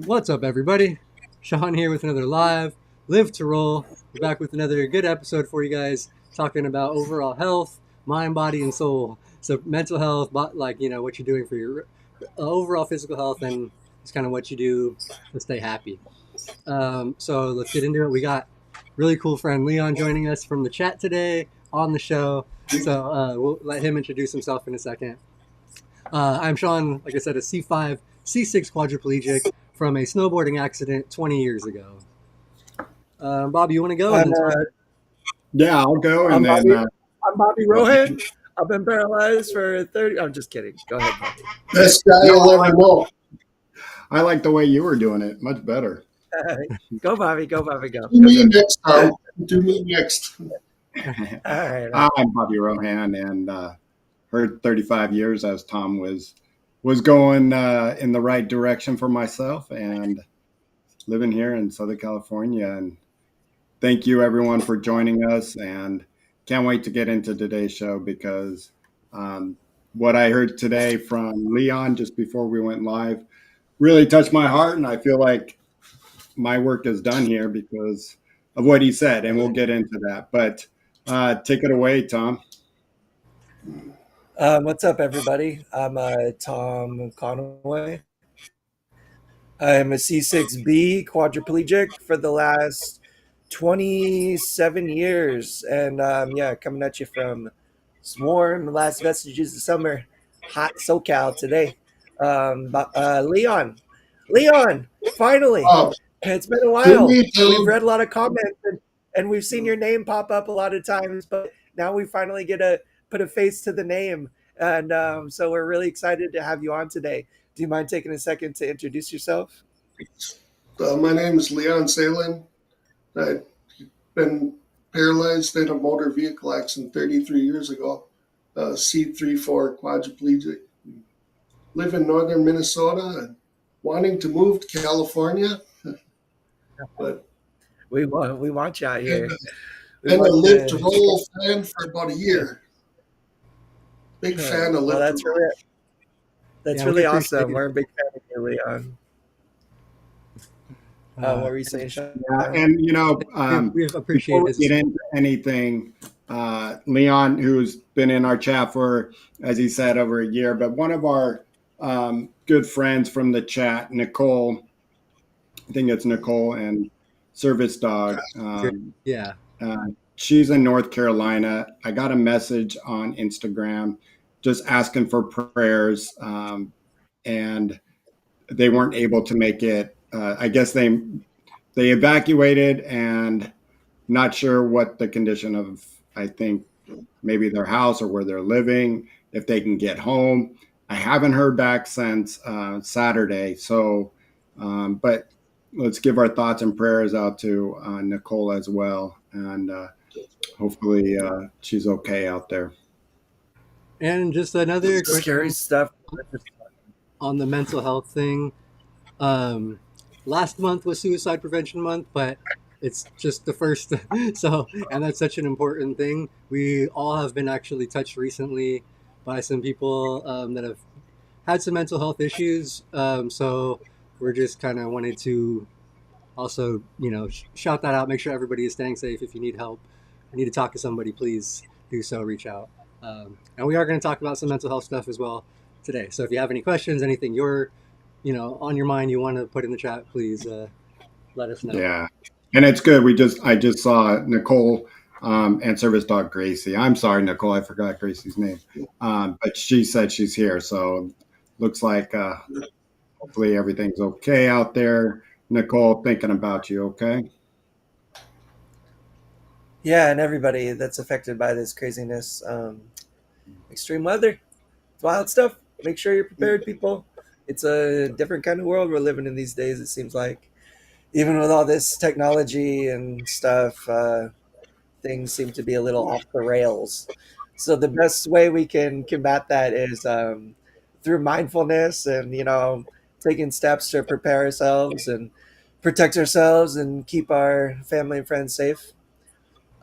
What's up, everybody? Shawn here with another Live to Roll. We're back with another good episode for you guys, talking about overall health, mind, body, and soul. So, mental health, like, what you're doing for your overall physical health, and it's kind of what you do to stay happy. So, let's get into it. We got really cool friend Leon joining us from the chat today on the show. So, we'll let him introduce himself in a second. I'm Shawn, like I said, a C5, C6 quadriplegic from a snowboarding accident 20 years ago. Bob, you want to go and I'm then talk? Yeah, I'll go I'm and then. Bobby. I'm Bobby Rohan. I've been paralyzed for 30. I'm just kidding. Go ahead, Bobby. Best guy No, you'll ever know. I like the way you were doing it. Much better. Go, Bobby. Go, Bobby. Go. Do me next, Tom. Do me next. All right. I'm Bobby Rohan, and heard 35 years as Tom was going in the right direction for myself, and living here in Southern California. And thank you, everyone, for joining us. And can't wait to get into today's show because what I heard today from Leon just before we went live really touched my heart, and I feel like my work is done here because of what he said, and we'll get into that. But take it away, Tom. What's up, everybody? I'm Tom Conway. I'm a C6B quadriplegic for the last 27 years. And coming at you from warm, last vestiges of summer, hot SoCal today. Leon, finally. Oh, It's been a do while. me, We've Tom. read a lot of comments and we've seen your name pop up a lot of times, but now we finally get to put a face to the name. And so we're really excited to have you on today. Do you mind taking a second to introduce yourself? My name is Leon Salin. I've been paralyzed in a motor vehicle accident 33 years ago. C3-4 quadriplegic. Live in northern Minnesota and wanting to move to California. But We want you out here. We been a want Live to you. Roll fan for about a year. Big fan of Well, Live to Roll. that's Yeah, we really appreciate awesome. it. We're a big fan of you, Leon. What were you saying, Sean? Yeah, and We before appreciate we his. get into anything, Leon, who's been in our chat for, as he said, over a year, but one of our good friends from the chat, Nicole, I think it's Nicole and Service Dog. Yeah. She's in North Carolina. I got a message on Instagram just asking for prayers, and they weren't able to make it. I guess they evacuated, and not sure what the condition of, I think, maybe their house or where they're living, if they can get home. I haven't heard back since Saturday. So, but let's give our thoughts and prayers out to Nicole as well. And hopefully she's okay out there. And just another quick Scary thing stuff. on the mental health thing. Um, Last month was Suicide Prevention Month, but it's just the first. So, and that's such an important thing. We all have been actually touched recently by some people that have had some mental health issues. So we're just kind of wanted to also, shout that out. Make sure everybody is staying safe. If you need help, or need to talk to somebody, please do so. Reach out. And we are going to talk about some mental health stuff as well today. So if you have any questions, anything you're, on your mind, you want to put in the chat, please let us know. Yeah. And it's good. I just saw Nicole and Service Dog Gracie. I'm sorry, Nicole, I forgot Gracie's name. But she said she's here. So looks like hopefully everything's okay out there. Nicole, thinking about you, okay? Yeah, and everybody that's affected by this craziness. Extreme weather, it's wild stuff. Make sure you're prepared, people. It's a different kind of world we're living in these days, it seems like. Even with all this technology and stuff, things seem to be a little off the rails. So the best way we can combat that is through mindfulness and taking steps to prepare ourselves and protect ourselves and keep our family and friends safe.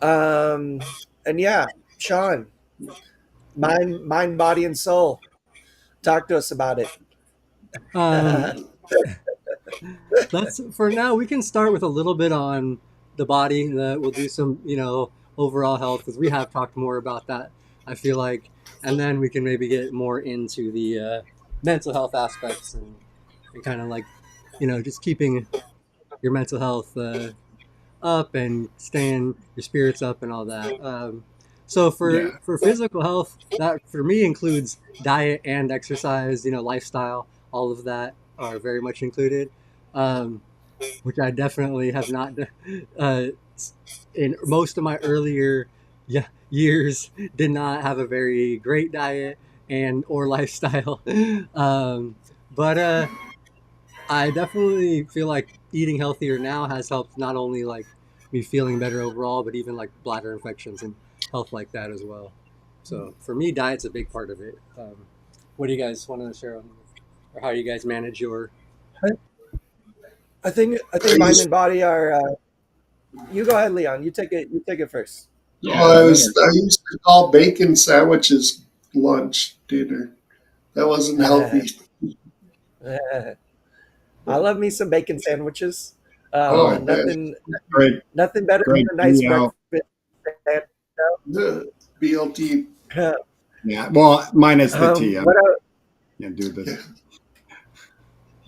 Um, and yeah, Shawn, mind, body, and soul. Talk to us about it. Um, Let's for now we can start with a little bit on the body. We'll do some overall health because we have talked more about that. I feel like, and then we can maybe get more into the mental health aspects and kind of like just keeping your mental health up and staying your spirits up and all that. So Yeah. for physical health, that for me includes diet and exercise. Lifestyle. All of that are very much included. Um, which I definitely have not uh, in most of my earlier years did not have a very great diet and or lifestyle. But I definitely feel like eating healthier now has helped not only like me feeling better overall, but even like bladder infections and health like that as well. So for me, diet's a big part of it. What do you guys want to share on, or how you guys manage your? I think I mind used and body are. You go ahead, Leon. You take it. You take it first. Yeah. oh, Let her. I used to call bacon sandwiches lunch, dinner. That wasn't healthy. I love me some bacon sandwiches. Oh, I Oh, bet. Nothing, great, nothing better than great a nice meal. breakfast. sandwich. The BLT. Yeah. Well, minus the tea. What? Yeah, do Yeah. this.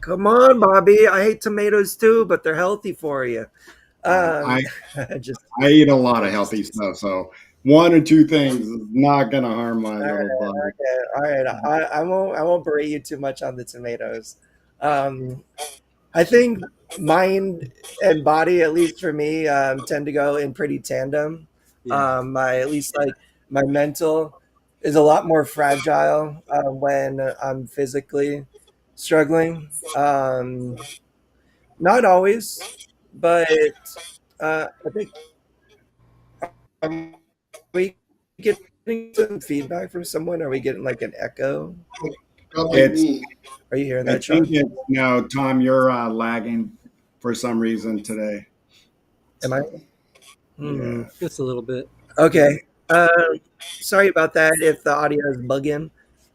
Come on, Bobby. I hate tomatoes too, but they're healthy for you. I Um, just, I eat a lot of just healthy stuff, so one or two things is not gonna harm my all right, little body. okay, all right. I won't berate you too much on the tomatoes. Um, I think mind and body, at least for me, tend to go in pretty tandem. Yeah, My at least like my mental is a lot more fragile when I'm physically struggling. Not always, but I think are we getting some feedback from someone? Are we getting like an echo? Probably It's me. Are you hearing I that, think Sean? it's no, Tom, you're lagging for some reason today. Am I? Hmm. Yeah. just a little bit. Okay. Sorry about that if the audio is bugging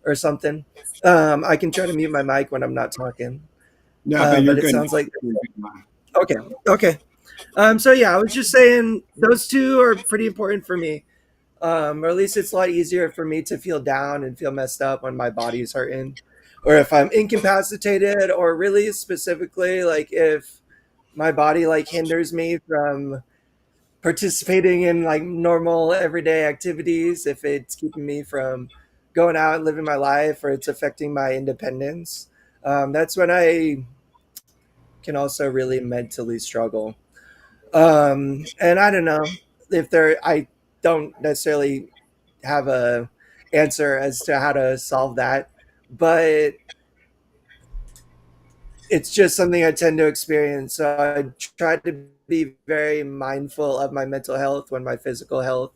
or something. I can try to mute my mic when I'm not talking. Yeah, but you're But it good. sounds like You're good now. okay. Okay. So yeah, I was just saying those two are pretty important for me. Or at least it's a lot easier for me to feel down and feel messed up when my body's hurting, or if I'm incapacitated, or really specifically like if my body like hinders me from participating in like normal everyday activities, if it's keeping me from going out and living my life, or it's affecting my independence. That's when I can also really mentally struggle. And I don't know if there, I don't necessarily have a answer as to how to solve that, but it's just something I tend to experience. So I try to be very mindful of my mental health when my physical health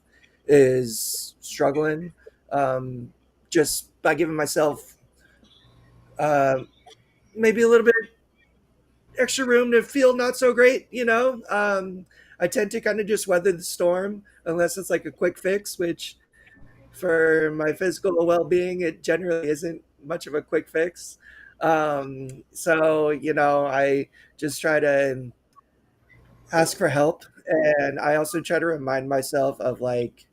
is struggling. Um, just by giving myself uh, maybe a little bit extra room to feel not so great, I tend to kind of just weather the storm unless it's like a quick fix, which for my physical well-being it generally isn't much of a quick fix. So I just try to ask for help, and I also try to remind myself of like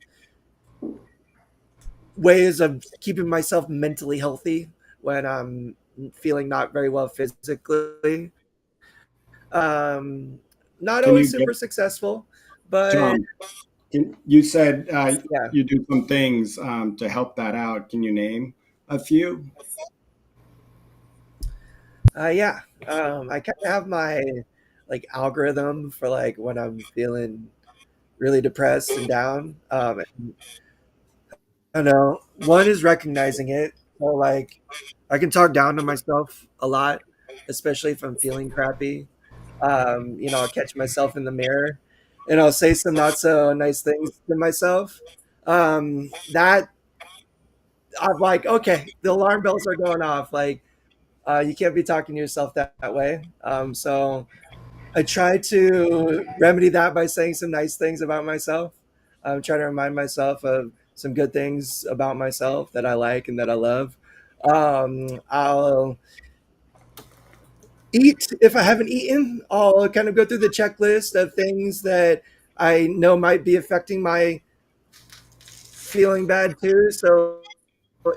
ways of keeping myself mentally healthy when I'm feeling not very well physically. Not Can always you get super successful, but Tom? You said yeah. you do some things to help that out. Can you name a few? Yeah, I kind of have my like algorithm for like when I'm feeling really depressed and down. I don't know. One is recognizing it. So like, I can talk down to myself a lot, especially if I'm feeling crappy. I'll catch myself in the mirror, and I'll say some not so nice things to myself. That I'm like, okay, the alarm bells are going off. Like, you can't be talking to yourself that way. So I try to remedy that by saying some nice things about myself. I'm trying to remind myself of some good things about myself that I like and that I love. I'll eat. If I haven't eaten, I'll kind of go through the checklist of things that I know might be affecting my feeling bad too. So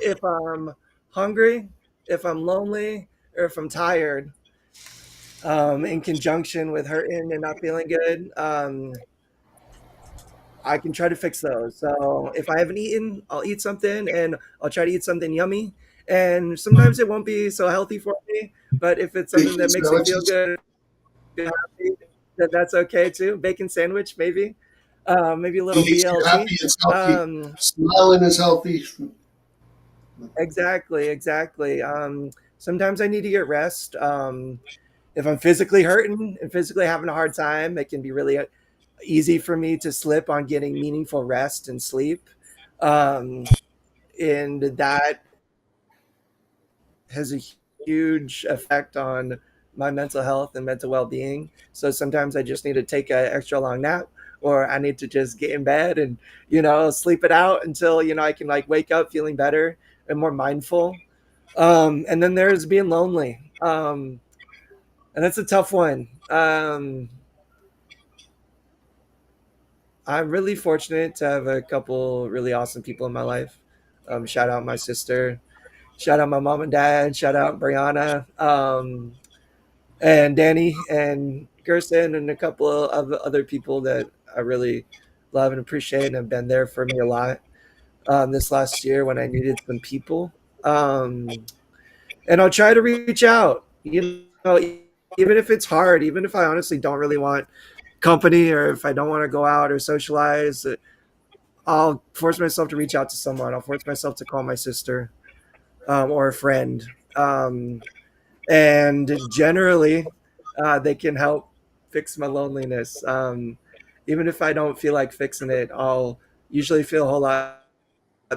if I'm hungry, if I'm lonely, or if I'm tired, in conjunction with hurting and not feeling good, I can try to fix those. So if I haven't eaten, I'll eat something and I'll try to eat something yummy. And sometimes it won't be so healthy for me, but if it's something Bacon that makes me feel sandwiches. good, happy, then that's okay too. Bacon sandwich, maybe, maybe a It little makes you happy. BLT. It's healthy. Um, Smiling is healthy. exactly, exactly. Sometimes I need to get rest. If I'm physically hurting and physically having a hard time, it can be really easy for me to slip on getting meaningful rest and sleep. Um, and that has a huge effect on my mental health and mental well-being. So sometimes I just need to take an extra long nap, or I need to just get in bed and sleep it out until I can like wake up feeling better and more mindful. And then there's being lonely, and that's a tough one. I'm really fortunate to have a couple really awesome people in my life. Shout out my sister, shout out my mom and dad, shout out Brianna, and Danny and Gerson, and a couple of other people that I really love and appreciate and have been there for me a lot, this last year when I needed some people. Um, and I'll try to reach out, even if it's hard, even if I honestly don't really want company, or if I don't want to go out or socialize, I'll force myself to reach out to someone. I'll force myself to call my sister, or a friend. Um, and generally, they can help fix my loneliness. Even if I don't feel like fixing it, I'll usually feel a whole lot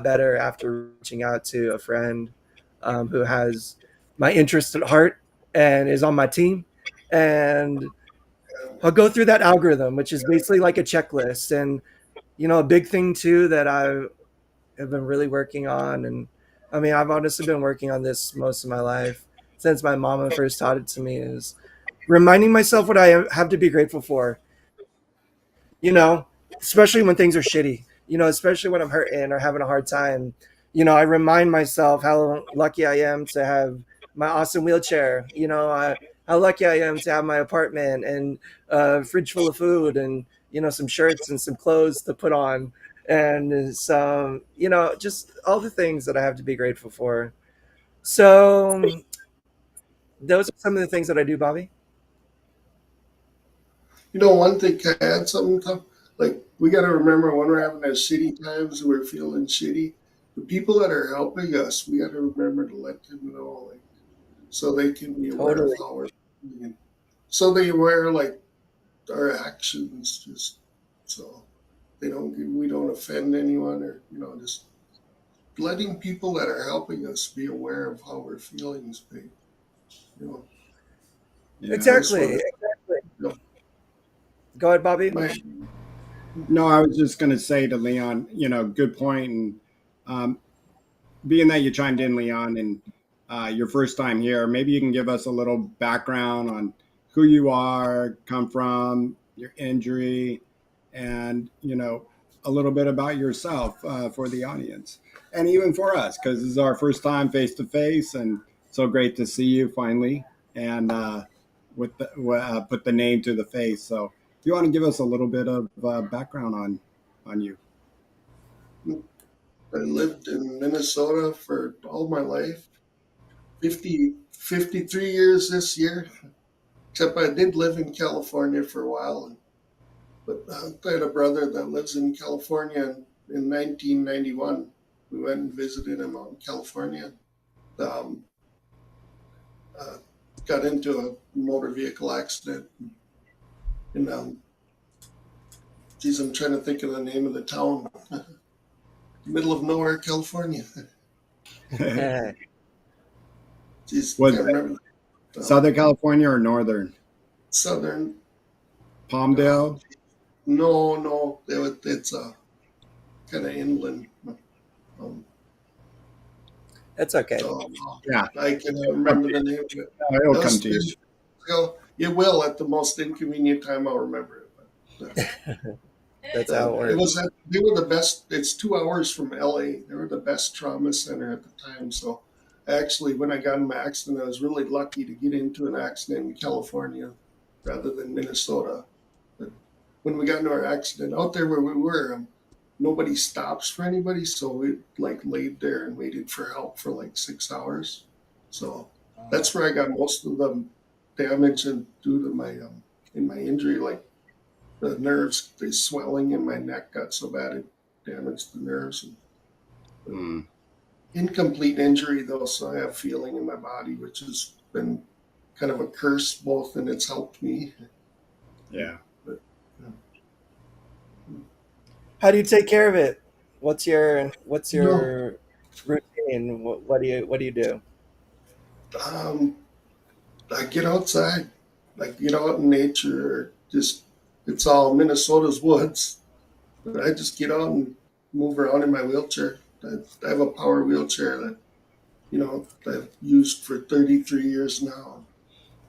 better after reaching out to a friend, who has my interest at heart and is on my team. And I'll go through that algorithm, which is basically like a checklist. And a big thing too that I have been really working on, and I mean, I've honestly been working on this most of my life since my mama first taught it to me, is reminding myself what I have to be grateful for, you know, especially when things are shitty, especially when I'm hurting or having a hard time. I remind myself how lucky I am to have my awesome wheelchair, how lucky I am to have my apartment and a fridge full of food and, some shirts and some clothes to put on and some, just all the things that I have to be grateful for. So those are some of the things that I do, Bobby. One thing can I add something to, like, we got to remember when we're having those shitty times, we're feeling shitty. The people that are helping us, we got to remember to let them know, like, so they can be aware of Totally. how we're feeling. So they aware, like, our actions, just so we don't offend anyone, or just letting people that are helping us be aware of how we're feeling is big. You know, Yeah. I just Exactly. want to, Exactly. you know, Go ahead, Bobby. my No, I was just going to say to Leon, good point. And um, being that you chimed in, Leon, and your first time here, maybe you can give us a little background on who you are, come from, your injury, and a little bit about yourself for the audience, and even for us, because this is our first time face to face, and so great to see you finally, and put the name to the face. So, if you want to give us a little bit of background on you. I lived in Minnesota for all my life, 53 years this year. Except I did live in California for a while, but I had a brother that lives in California. In 1991, we went and visited him out in California. Um, uh, got into a motor vehicle accident in, geez, I'm trying to think of the name of the town, middle of nowhere, California. Geez, Was can't it remember the Southern California or Northern? southern. Uh, Palmdale? no, no, it's kind of inland. Um, It's okay. so Yeah, I cannot it'll remember the name of it. it'll That come was to you. ago. It will at the most inconvenient time. I'll remember it. But, That's how it it works. was they were the best. It's 2 hours from LA. They were the best trauma center at the time. So actually, when I got in my accident, I was really lucky to get into an accident in California rather than Minnesota. But when we got into our accident out there where we were, nobody stops for anybody, so we like laid there and waited for help for like 6 hours. So that's where I got most of the damage and due to my in my injury, like the nerves, the swelling in my neck got so bad it damaged the nerves. Mm, Incomplete injury though, so I have feeling in my body, which has been kind of a curse both, and it's helped me. yeah. But How do you take care of it? What's you know, your routine? What do you do? um, I get outside, like get out in nature. Just it's all Minnesota's woods, but I just get out and move around in my wheelchair. I have a power wheelchair that I've used for 33 years now.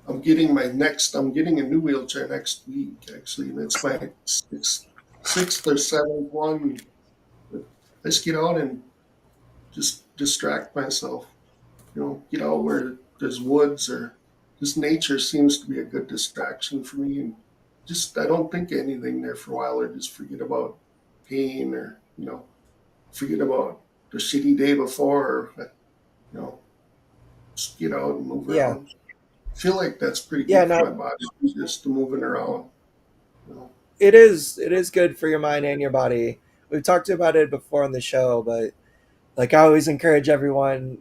I'm getting a new wheelchair next week actually, and it's my sixth or seventh one. But I just get out and just distract myself. Get out where there's woods or just nature seems to be a good distraction for me. And just, I don't think anything there for a while or just forget about pain or, forget about the shitty day before or, you know, just get out and move Yeah, around. I feel like that's pretty yeah. good No, for my body, just to moving around. You know. it is. It is good for your mind and your body. We've talked about it before on the show, but like I always encourage everyone,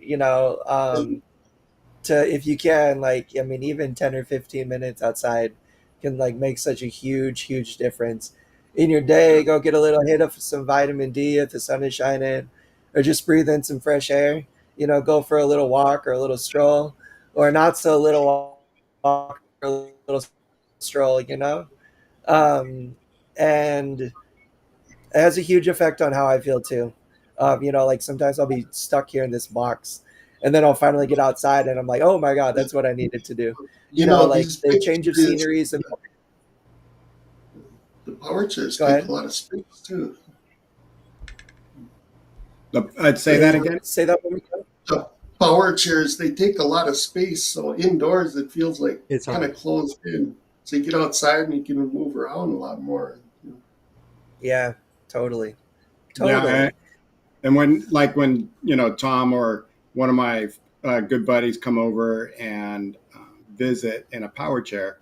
to if you can, like, I mean, even 10 or 15 minutes outside can like make such a huge difference in your day. Go get a little hit of some vitamin D if the sun is shining, or just breathe in some fresh air. Go for a little walk or a little stroll, or not so little walk or a little stroll. And it has a huge effect on how I feel too. Like sometimes I'll be stuck here in this box, and then I'll finally get outside, and I'm like, oh my god, that's what I needed to do. Like These the big change of areas, sceneries and the power chairs go take a ahead, lot of space too. I'd say that say again. say that one more time. The power chairs, they take a lot of space. So indoors, it feels like It's kind hard. of closed in. So you get outside and you can move around a lot more. Yeah, totally, Yeah, totally. and when Tom or one of my good buddies come over and visit in a power chair,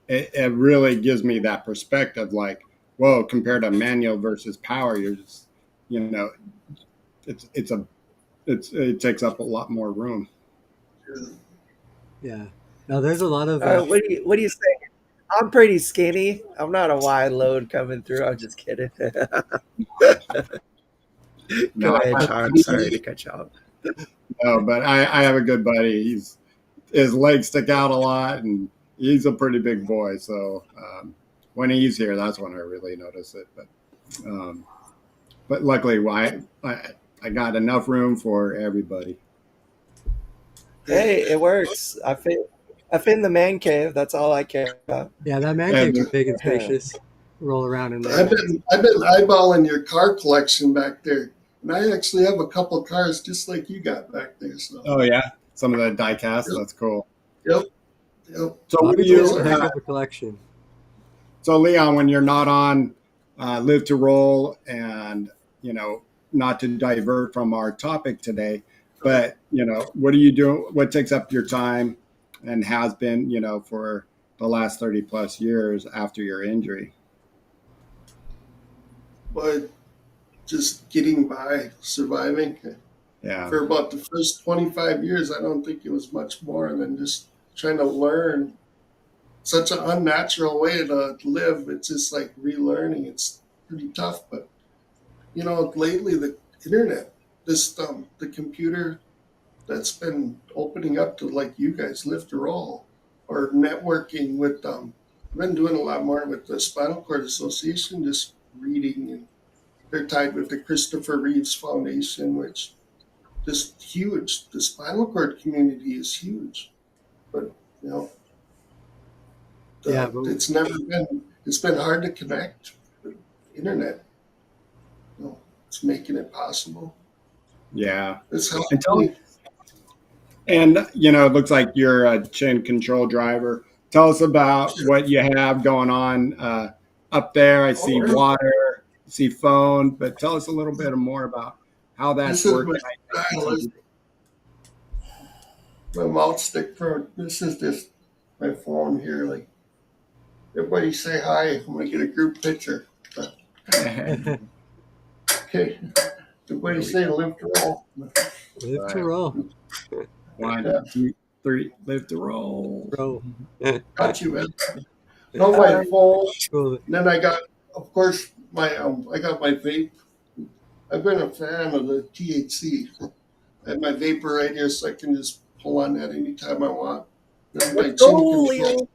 it really gives me that perspective. Like, whoa, compared to manual versus power, you're just you know it's a it takes up a lot more room. Yeah. Now there's a lot of What do you say? I'm pretty skinny. I'm not a wide load coming through. I'm just kidding. No, Go ahead, I, Sean. Sorry to cut you off. no, but I have a good buddy. His legs stick out a lot, and he's a pretty big boy. So when he's here, that's when I really notice it. Um, but luckily, I got enough room for everybody. Hey, it works. I fit in the man cave. That's all I care about. yeah, that man And cave's big and spacious. Roll around in there. I've been eyeballing your car collection back there, and I actually have a couple of cars just like you got back there. So oh yeah, some of the die cast. yep, That's cool. yep, yep. So what Bobby do Joe's Those you? a are heck of a collection. So Leon, when you're not on Live to Roll, and not to divert from our topic today, but what do you do? What takes up your time, and has been for the last 30 plus years after your injury? but just getting by, surviving. Yeah, For about the first 25 years, I don't think it was much more than just trying to learn such an unnatural way to live. It's just like relearning. It's pretty tough, but lately the internet, the computer that's been opening up to like you guys live to roll or networking with I've been doing a lot more with the Spinal Cord Association, just reading, and they're tied with the Christopher Reeves Foundation, which just huge. The spinal cord community is huge, but you know Yeah, but it's been hard to connect. Internet, it's making it possible. Yeah. It's helped And tell me. And it looks like you're a chin control driver. Tell us about what you have going on up there. I see Oh, water, see phone, but tell us a little bit more about how that's this is working. my I think some style. people, My mouth stick for this is just my phone here. Like everybody say hi. I'm gonna get a group picture. there Okay, everybody we say live to roll. live go. to roll, One, Yeah, 2, 3, live to roll. roll. got you, man. No, my phone. Cool. And then I got, of course, I got my vape. I've been a fan of the THC. I have my vapor right here, so I can just pull on that anytime I want. Then my Let's chin go, control. Leo.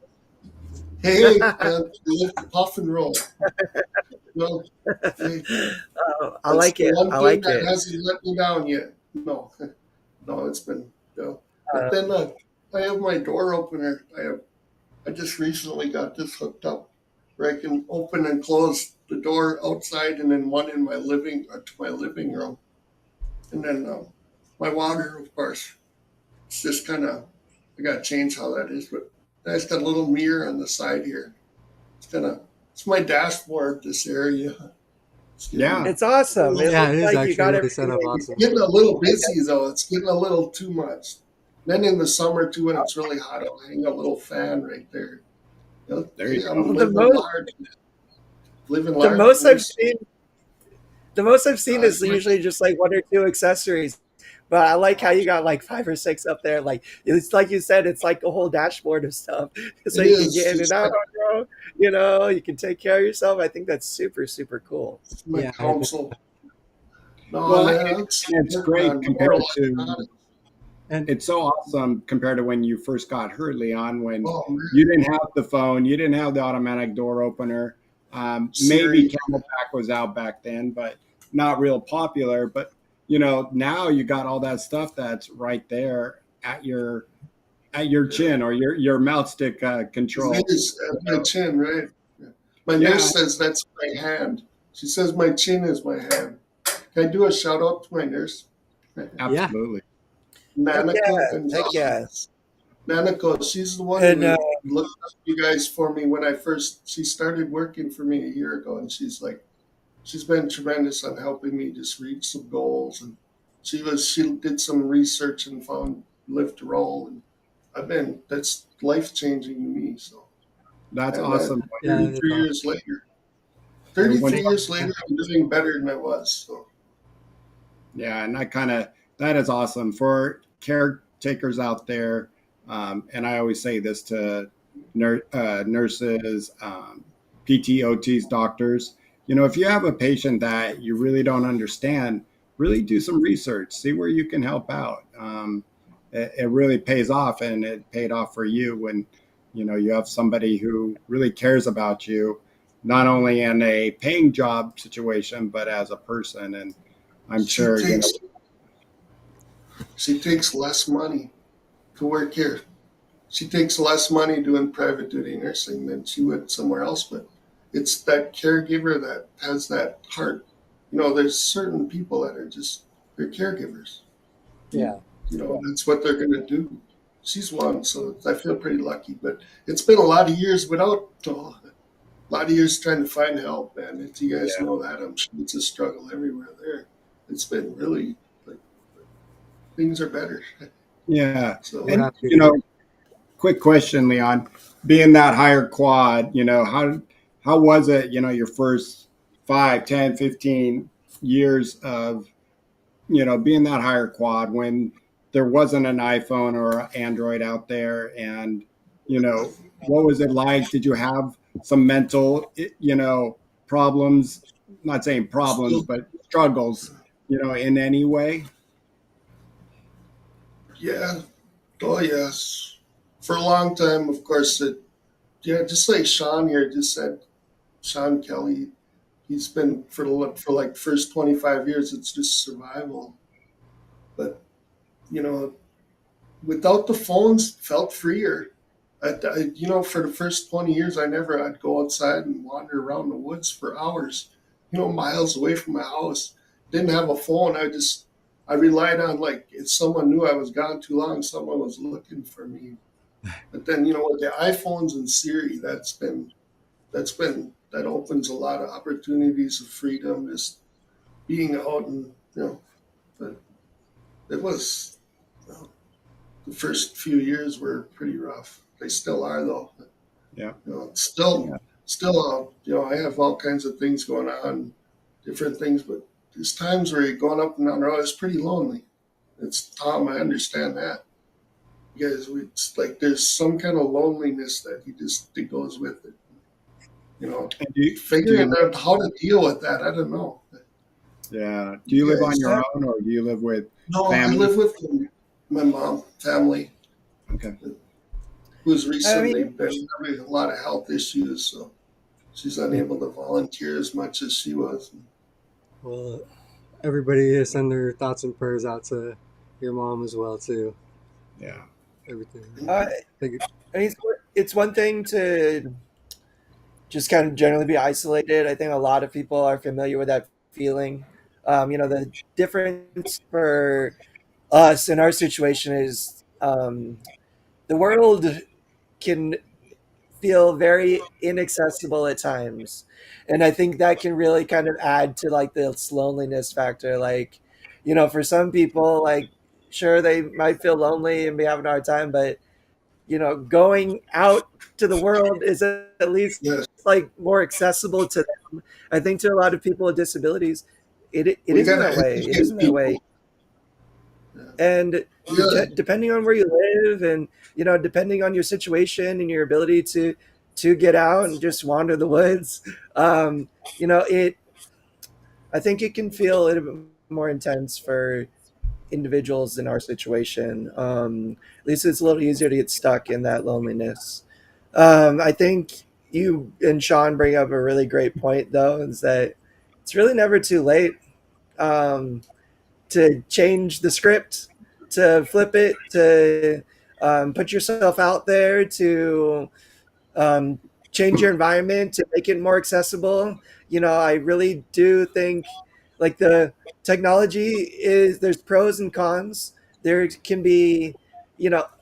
Hey, man, puff and roll. Well, hey, I that's like the it. one I thing like that it. hasn't let me down yet. No, no, it's been. But Uh, then I have my door opener. I just recently got this hooked up where I can open and close the door outside, and then one in my to my living room, and then my water, of course. It's just kind of I got to change how that is, but it's got a little mirror on the side here. It's my dashboard. This area. It's Yeah. it's awesome. It Yeah, looks it is like you actually got really everything set up that you awesome. getting a little busy though. It's getting a little too much. Then in the summer too, when it's really hot, I'll hang a little fan right there. There you I'm go. the living most large. Living the large. most I've seen is It's like usually just like one or two accessories. But I like how you got like five or six up there. Like it's like you said, it's like a whole dashboard of stuff, so it you can is. get in and It's out like on your own. You can take care of yourself. I think that's super super cool. my Yeah, it is. counsel. No, Well, yeah, it's it's working great on more compared to electronics. And it's so awesome compared to when you first got hurt, Leon, when Oh, man, you didn't have the phone, you didn't have the automatic door opener. Maybe Siri. Camelback was out back then, but not real popular. But now you got all that stuff that's right there at your chin or your mouth stick It control. is at my chin, right? Yeah. My Yeah, nurse says that's my hand. She says my chin is my hand. Can I do a shout out to my nurse? yeah, absolutely. Heck Manica yeah, heck Gonzalez. yeah. Nanico, she's the one And who looked up you guys for me when she started working for me a year ago, and she's been tremendous on helping me just reach some goals, and she did some research and found live to roll, and that's life changing to me. So, That's and awesome. 33 years later, When 33 years later, I'm doing better than I was. So, Yeah, and that is awesome for caretakers out there. And I always say this to nurses, PTOTs, doctors. If you have a patient that you really don't understand, really do some research, see where you can help out. It really pays off, and it paid off for you when you have somebody who really cares about you, not only in a paying job situation, but as a person. And I'm she sure, takes she takes less money to work here. She takes less money doing private duty nursing than she would somewhere else, but it's that caregiver that has that heart. There's certain people that are just they're caregivers. yeah, That's what they're gonna do. She's one, so I feel pretty lucky. But it's been a lot of years a lot of years trying to find help, man. If you guys yeah, know that, I'm sure it's a struggle everywhere there. It's been really like things are better. yeah. So we're And happy to hear. quick question, Leon, being that higher quad, how was it, your first 5, 10, 15 years of, being that higher quad when there wasn't an iPhone or Android out there? And, what was it like? Did you have some mental, problems? Not saying problems, still, but struggles, in any way? yeah. Oh yes. For a long time, of course, yeah, just like Shawn here just said, Shawn Kelly, he's been for like first 25 years, it's just survival. But you know, without the phones, felt freer. For the first 20 years, I'd go outside and wander around the woods for hours, miles away from my house. Didn't have a phone. I relied on, like, if someone knew I was gone too long, someone was looking for me. But then, with the iPhones and Siri, that opens a lot of opportunities of freedom, just being out and, but it was, well, the first few years were pretty rough. They still are, though. Yeah. It's Yeah. still, I have all kinds of things going on, different things, but there's times where you're going up and down the road. It's pretty lonely. It's Tom. I understand that. Because it's like there's some kind of loneliness that goes with it. And do Figuring you, out how to deal with that. I don't know. yeah. Do you You live on guys your have own or do you live with No, I family? live with my mom, family, Okay. who's I recently mean, been having a lot of health issues, so she's unable to volunteer as much as she was. Well, everybody send their thoughts and prayers out to your mom as well too. Yeah. Everything. uh, Thank you. I mean, it's one thing to just kind of generally be isolated. I think a lot of people are familiar with that feeling. The difference for us in our situation is the world can feel very inaccessible at times, and I think that can really kind of add to like this loneliness factor. Like, for some people, like, sure, they might feel lonely and be having a hard time, but going out to the world is at least Yes, like more accessible to them. I think to a lot of people with disabilities, it we isn't gotta that way. It educate isn't that way. people. Yeah, And we gotta, depending on where you live, and depending on your situation and your ability to get out and just wander the woods, it I think it can feel a little bit more intense for individuals in our situation. At least it's a little easier to get stuck in that loneliness. I think you and Shawn bring up a really great point, though, is that it's really never too late um, to change the script, to flip it, to put yourself out there, to um, change your environment, to make it more accessible. I really do think like the technology is there's pros and cons. There can be,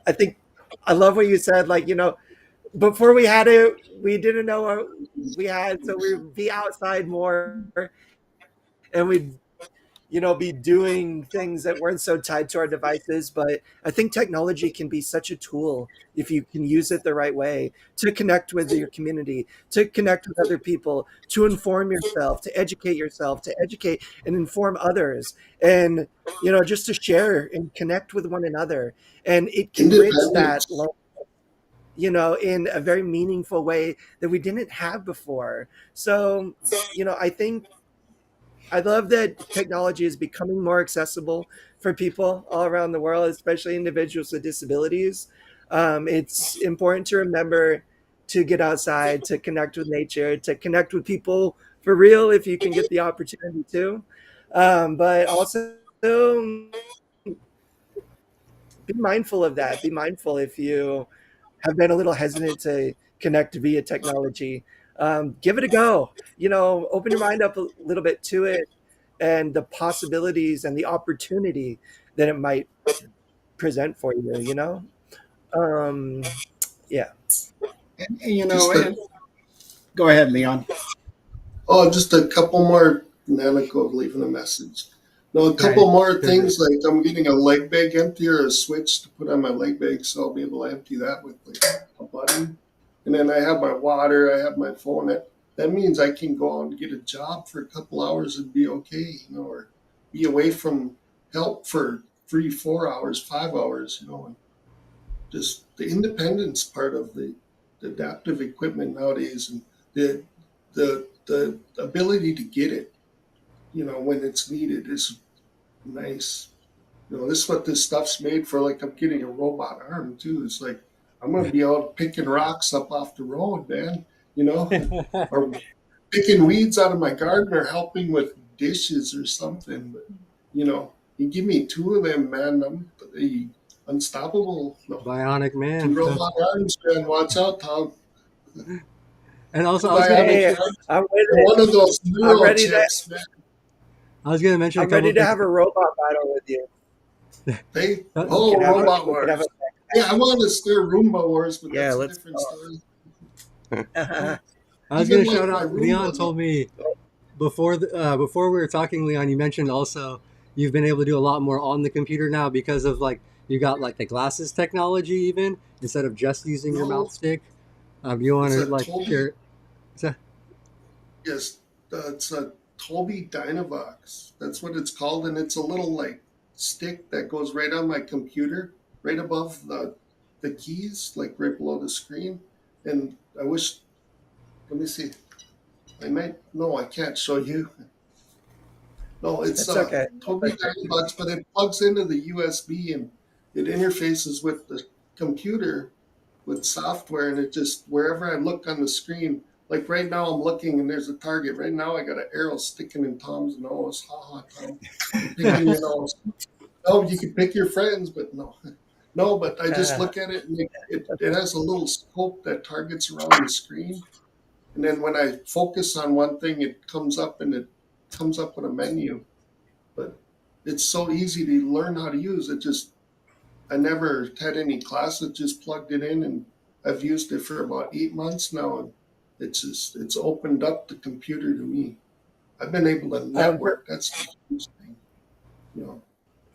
I think I love what you said. Like, before we had it, we didn't know what we had, so we'd be outside more, and we'd be doing things that weren't so tied to our devices. But I think technology can be such a tool if you can use it the right way to connect with your community, to connect with other people, to inform yourself, to educate and inform others, and just to share and connect with one another. And it can bridge that independence. in a very meaningful way that we didn't have before. So, I think I love that technology is becoming more accessible for people all around the world, especially individuals with disabilities. It's important to remember to get outside, to connect with nature, to connect with people for real if you can get the opportunity to. But also be mindful of that. Be mindful if you have been a little hesitant to connect via technology. Give it a go. Open your mind up a little bit to it and the possibilities and the opportunity that it might present for you. Um, yeah. Just a And go ahead, Leon. just a couple more. Nanoco leaving a message. No, a Yeah, couple more you're good. things, like I'm getting a leg bag emptier, a switch to put on my leg bag, so I'll be able to empty that with like a button. And then I have my water, I have my phone. That means I can go out and get a job for a couple hours and be okay, or be away from help for 3, 4 hours, 5 hours, and just the independence part of the adaptive equipment nowadays, and the ability to get it, when it's needed is nice. This is what this stuff's made for. Like, I'm getting a robot arm too. It's like I'm gonna be out picking rocks up off the road, man. Or picking weeds out of my garden, or helping with dishes or something. But you give me two of them, man. unstoppable. No, Bionic two man. robot arms, man. Watch out, Tom. And also, Two I was gonna bionic Hey, mention, arms. I'm with And it. one of those I'm neuro ready to. chips, man. I was gonna mention a I'm couple ready of to things. have a robot battle with you. Hey, We can oh, have a. robot We can have a. wars. Yeah, I want to steer Roomba wars, but Yeah, that's a let's different story. go. I was Even gonna like shout my out. Leon Roomba, told me before we were talking, Leon. You mentioned also you've been able to do a lot more on the computer now because of like you got like the glasses technology even instead of just using your no, mouth stick. You want it's to a like Toby. share? So, Yes, it's a Toby Dynavox. That's what it's called, and it's a little like stick that goes right on my computer, right above the keys, like right below the screen. And I wish, let me see. I might. No, I can't show you. No, it's It's okay. Toby Dynavox, but it plugs into the USB and it interfaces with the computer with software, and it just wherever I look on the screen, like right now I'm looking and there's a target. Right now I got an arrow sticking in Tom's nose. Ha ha, Tom, I'm picking your nose. No, you can pick your friends, but no, no. But I just look at it and it has a little scope that targets around the screen, and then when I focus on one thing, it comes up with a menu. But it's so easy to learn how to use. It just I never had any classes, just plugged it in, and I've used it for about 8 months now, and it's opened up the computer to me. I've been able to For, network. That's the huge thing, you know.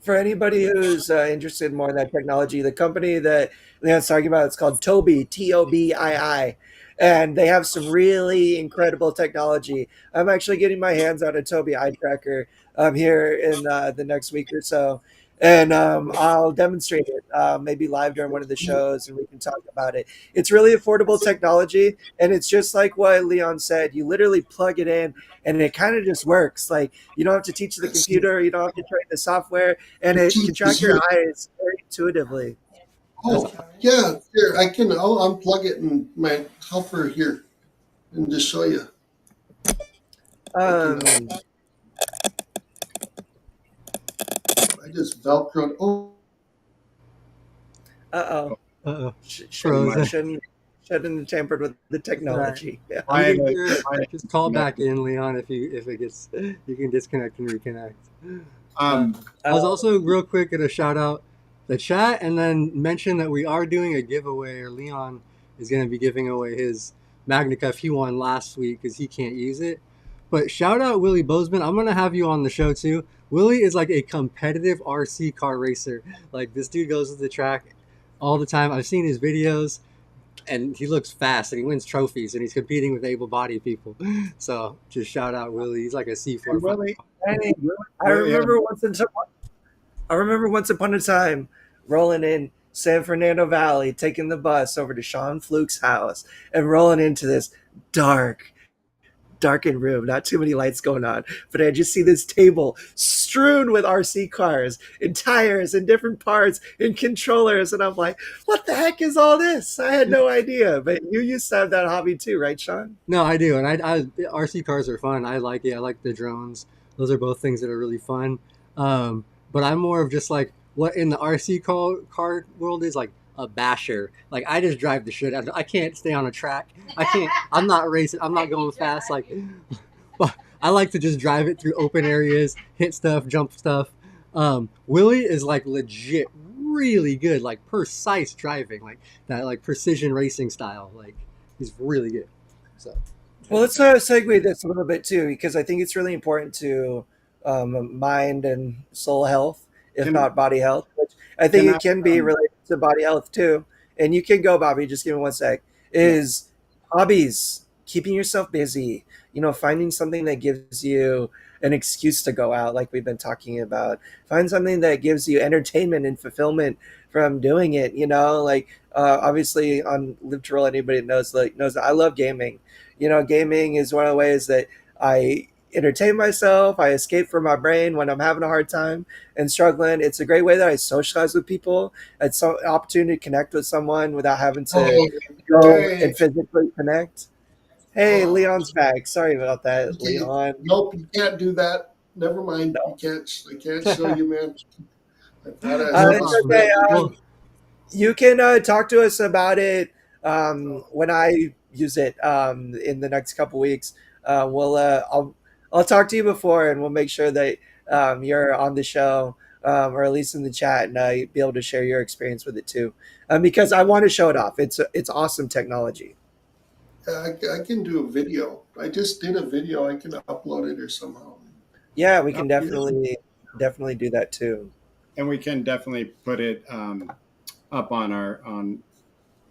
for anybody who's interested more in that technology, the company that Leon's talking about, it's called Tobii, Tobii, and they have some really incredible technology. I'm actually getting my hands on a Tobii eye tracker here in the next week or so, and I'll demonstrate it maybe live during one of the shows, and we can talk about it. It's really affordable technology, and it's just like what Leon said. You literally plug it in, and it kind of just works. Like you don't have to teach the That's computer, you don't have to train the software, and it it can track teaches your you. eyes very intuitively. that's Oh yeah, here I can. I'll unplug it in my helper here and just show you. I can. Um, I just velcroed. Oh, uh-oh. uh And froze. my Shouldn't have tampered with the That's all right. technology. Yeah. You my, can my just call back message. in, Leon, if it gets you can disconnect and reconnect. Um, I was Uh, also real quick gonna shout out the chat and then mention that we are doing a giveaway, or Leon is gonna be giving away his Magnicuff he won last week because he can't use it. But shout out Willie Bozeman. I'm gonna have you on the show too. Willie is like a competitive RC car racer. Like this dude goes to the track all the time. I've seen his videos and he looks fast and he wins trophies and he's competing with able-bodied people. So just shout out Willie. He's like a C4. and Willie, hey, I Willie, remember I remember once upon a time rolling in San Fernando Valley, taking the bus over to Sean Fluke's house and rolling into this dark, darkened room, not too many lights going on, but I just see this table strewn with RC cars and tires and different parts and controllers, and I'm like, what the heck is all this? I had no idea. But you used to have that hobby too, right, Sean? No, I do, and RC cars are fun. I like it. I like the drones. Those are both things that are really fun. But I'm more of just like what in the RC car world is like a basher. Like I just drive the shit out. I can't stay on a track. I can't. I'm not racing. I'm not going fast. Like, but I like to just drive it through open areas, hit stuff, jump stuff. Willie is like legit, really good, like precise driving, like that, like precision racing style. Like he's really good. So Well, let's segue this a little bit too, because I think it's really important to mind and soul health, if can not body health, which I think can I it can be related to body health too. And you can go, Bobby, just give me one sec. yeah, Is hobbies, keeping yourself busy, finding something that gives you an excuse to go out, like we've been talking about. Find something that gives you entertainment and fulfillment from doing it. Like obviously on Live to Roll, anybody that knows that I love gaming. Gaming is one of the ways that I entertain myself. I escape from my brain when I'm having a hard time and struggling. It's a great way that I socialize with people. It's an opportunity to connect with someone without having to oh, go hey, and physically connect. Hey, oh, Leon's back. Sorry about that, okay. Leon. Nope, you can't do that. Never mind. You No, can't. I can't show you, man. I thought I no saw a it's problem. okay. screen. Well, You can talk to us about it when I use it in the next couple weeks. I'll talk to you before, and we'll make sure that you're on the show, or at least in the chat, and be able to share your experience with it too. Because I want to show it off. It's awesome technology. I can do a video. I just did a video. I can upload it or somehow. Yeah, we Oh, can yeah. definitely do that too. And we can definitely put it up on our on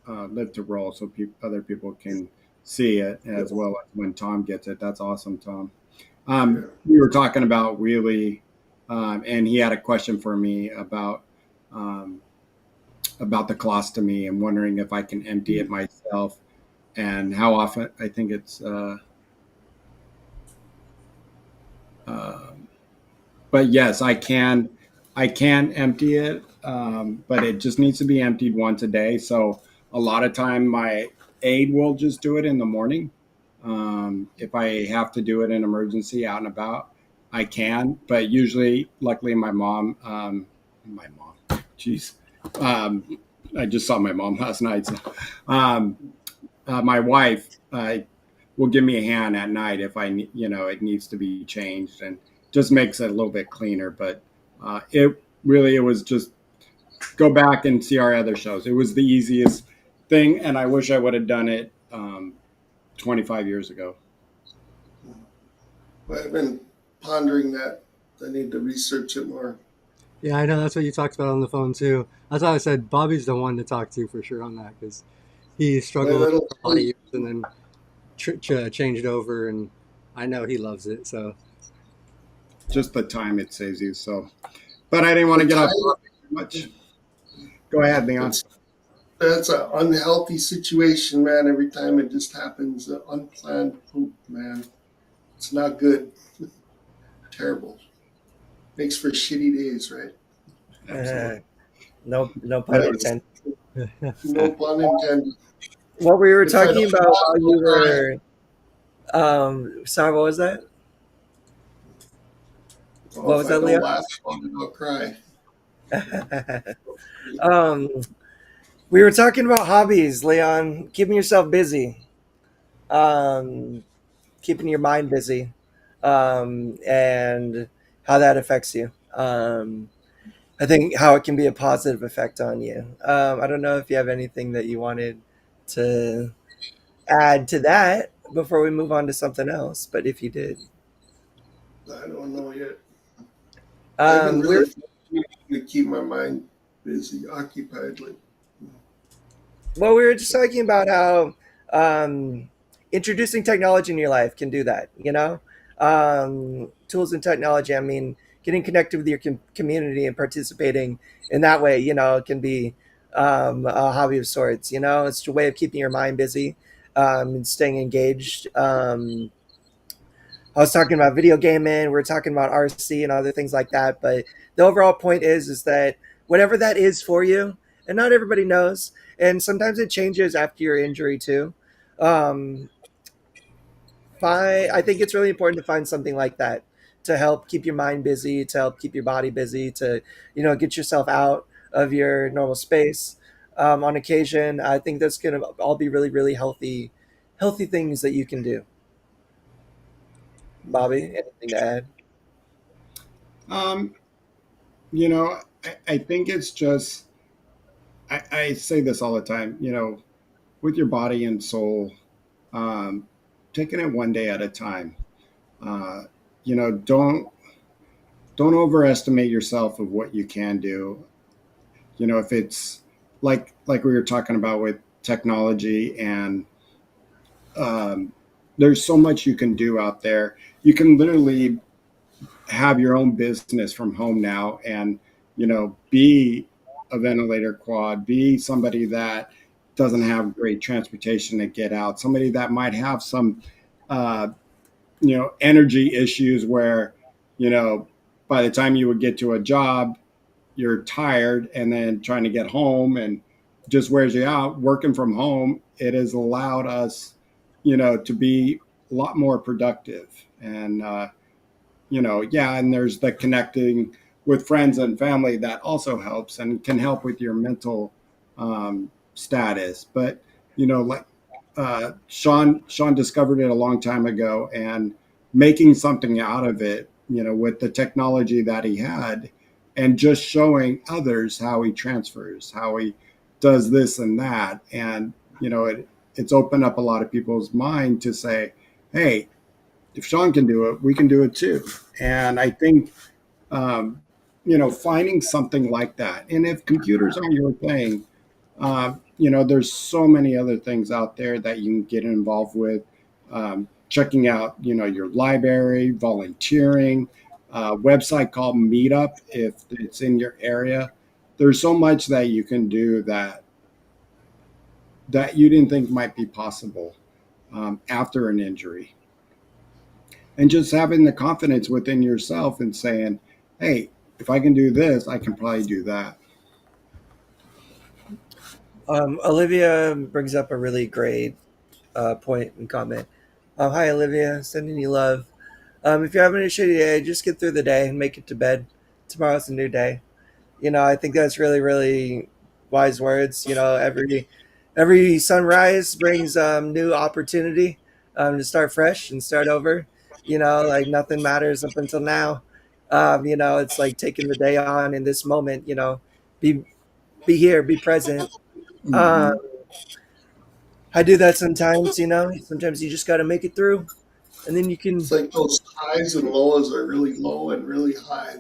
Live to Roll so other people can see it Yeah, as well as when Tom gets it. That's awesome, Tom. yeah. We were talking about really, and he had a question for me um, about the colostomy and wondering if I can empty it myself and how often. I think it's um, but yes, I can empty it, but it just needs to be emptied once a day. So a lot of time, my aide will just do it in the morning. If I have to do it in emergency out and about, I can. But usually, luckily, my mom, jeez, um, I just saw my mom last night. So, um, my wife will give me a hand at night if it needs to be changed, and just makes it a little bit cleaner. But it was just go back and see our other shows. It was the easiest thing, and I wish I would have done it 25 years ago. I've been pondering that. I need to research it more. Yeah, I know that's what you talked about on the phone too. That's why I said Bobby's the one to talk to for sure on that because he Well, struggled with it that'll for a lot of years and then changed over, and I know he loves it. So Just the time it saves you. So, but I didn't want the to get off time. topic too much. Go ahead, Leon. That's an unhealthy situation, man. Every time it just happens, unplanned poop, man. It's not good. Terrible. Makes for shitty days, right? Absolutely. No pun That's intended. no pun intended. What we were If I talking don't about laugh, while I'll you cry. were sorry, what was that? Oh, What if was I that, don't Leo? laugh, I'll cry. um, we were talking about hobbies, Leon. Keeping yourself busy, um, keeping your mind busy, and how that affects you. I think how it can be a positive effect on you. I don't know if you have anything that you wanted to add to that before we move on to something else, but if you did, I don't know yet. I've been we're really trying to keep my mind busy, occupied. Like, well, we were just talking about how introducing technology in your life can do that. Tools and technology. I mean, getting connected with your community and participating in that way. It can be a hobby of sorts. It's a way of keeping your mind busy and staying engaged. I was talking about video gaming. We are talking about RC and other things like that. But the overall point is that whatever that is for you, and not everybody knows, and sometimes it changes after your injury too. Um, I think it's really important to find something like that to help keep your mind busy, to help keep your body busy, to get yourself out of your normal space on occasion. I think that's gonna all be really, really healthy things that you can do. Bobby, anything to add? Um, I think it's just I say this all the time. With your body and soul, um, taking it one day at a time. Uh, don't overestimate yourself of what you can do. If it's like we were talking about with technology, and um, there's so much you can do out there. You can literally have your own business from home now, and be a ventilator quad, be somebody that doesn't have great transportation to get out, somebody that might have some uh, energy issues where you know by the time you would get to a job you're tired, and then trying to get home and just wears you out. Working from home, it has allowed us to be a lot more productive. And yeah, and there's the connecting with friends and family that also helps and can help with your mental status. But like Shawn discovered it a long time ago, and making something out of it, with the technology that he had, and just showing others how he transfers, how he does this and that, and it's opened up a lot of people's mind to say, hey, if Shawn can do it, we can do it too. And I think um, finding something like that. And if computers aren't your thing, there's so many other things out there that you can get involved with. Checking out, your library, volunteering, website called Meetup if it's in your area. There's so much that you can do that you didn't think might be possible after an injury, and just having the confidence within yourself and saying, hey, if I can do this, I can probably do that. Olivia brings up a really great point and comment. Hi, Olivia. Sending you love. If you're having a shitty day, just get through the day and make it to bed. Tomorrow's a new day. I think that's really, really wise words. Every sunrise brings new opportunity to start fresh and start over. Like nothing matters up until now. It's like taking the day on in this moment. Be be here, be present. Uh, Mm-hmm. I do that sometimes. Sometimes you just got to make it through, and then you It's can. like those highs and lows are really low and really high.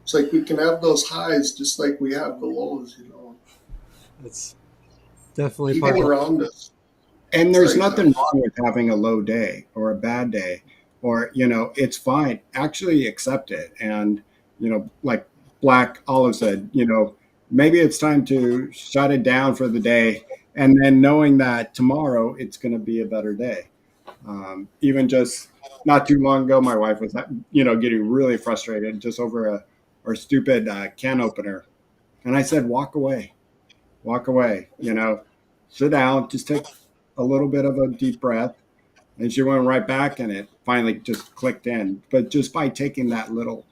It's like we can have those highs just like we have the lows. That's definitely part People of around us. And It's there's like, nothing wrong with having a low day or a bad day, or it's fine. Actually accept it. And like Black Olive said, maybe it's time to shut it down for the day, and then knowing that tomorrow it's going to be a better day. Even just not too long ago, my wife was getting really frustrated just over a stupid can opener, and I said, walk away, sit down, just take a little bit of a deep breath. And she went right back, and it finally just clicked in. But just by taking that little,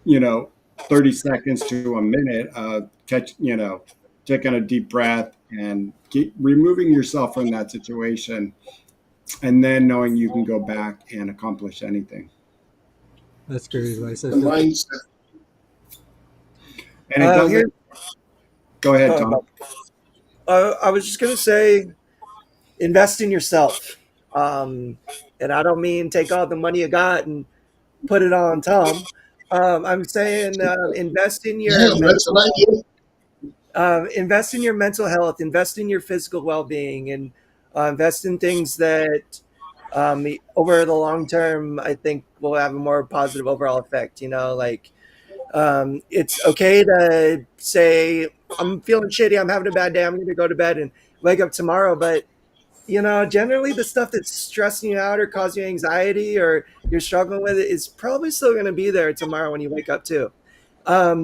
you know, 30 seconds to a minute of taking a deep breath and removing yourself from that situation, and then knowing you can go back and accomplish anything. that's great advice. I the feel mindset. And it Here, doesn't, go ahead, go ahead. Tom. I was just gonna say, invest in yourself. Um, and I don't mean take all the money you got and put it on Tom. I'm saying Damn, that's what I do. invest in your mental health, invest in your physical well-being, and invest in things that over the long term, I think will have a more positive overall effect. Like it's okay to say, I'm feeling shitty, I'm having a bad day, I'm going to go to bed and wake up tomorrow. But generally the stuff that's stressing you out or causing you anxiety or you're struggling with it is probably still going to be there tomorrow when you wake up too.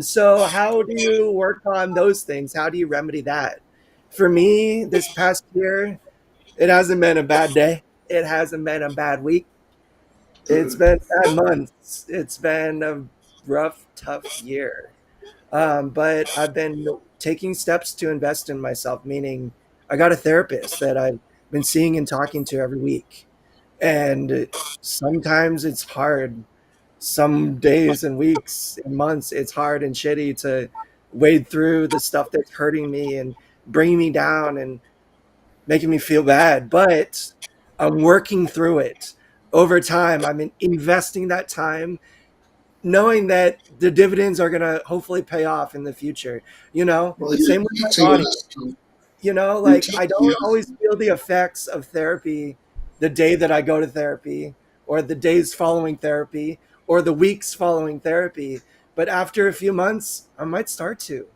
So how do you work on those things? How do you remedy that? For me, this past year, it hasn't been a bad day. It hasn't been a bad week. It's been bad months. It's been a rough, tough year. But I've been taking steps to invest in myself, meaning I got a therapist that I've been seeing and talking to every week. And sometimes it's hard. Some days and weeks and months, it's hard and shitty to wade through the stuff that's hurting me and bringing me down and making me feel bad. But I'm working through it over time. I'm investing that time knowing that the dividends are going to hopefully pay off in the future. Well, you're Same with my teaching body. us to. You're Like I teaching don't us. always feel the effects of therapy the day that I go to therapy or the days following therapy or the weeks following therapy. But after a few months, I might start to.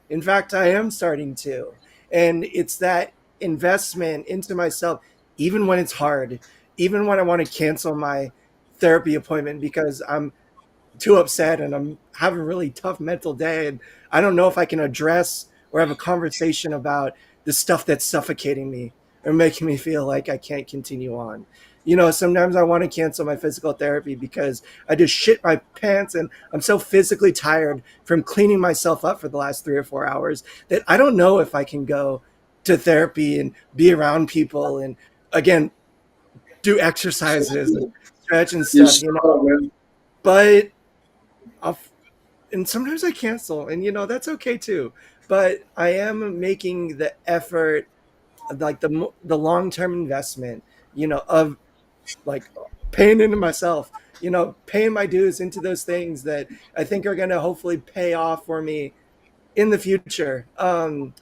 In fact, I am starting to. And it's that investment into myself, even when it's hard, even when I want to cancel my therapy appointment because I'm too upset and I'm having a really tough mental day and I don't know if I can address or have a conversation about the stuff that's suffocating me or making me feel like I can't continue on. sometimes I want to cancel my physical therapy because I just shit my pants and I'm so physically tired from cleaning myself up for the last 3 or 4 hours that I don't know if I can go to therapy and be around people and, again, do exercises and stretch and You're stuff. strong, man. But I'll, and sometimes I cancel, and that's okay too. But I am making the effort, like the long term investment, of like paying into myself, paying my dues into those things that I think are going to hopefully pay off for me in the future. And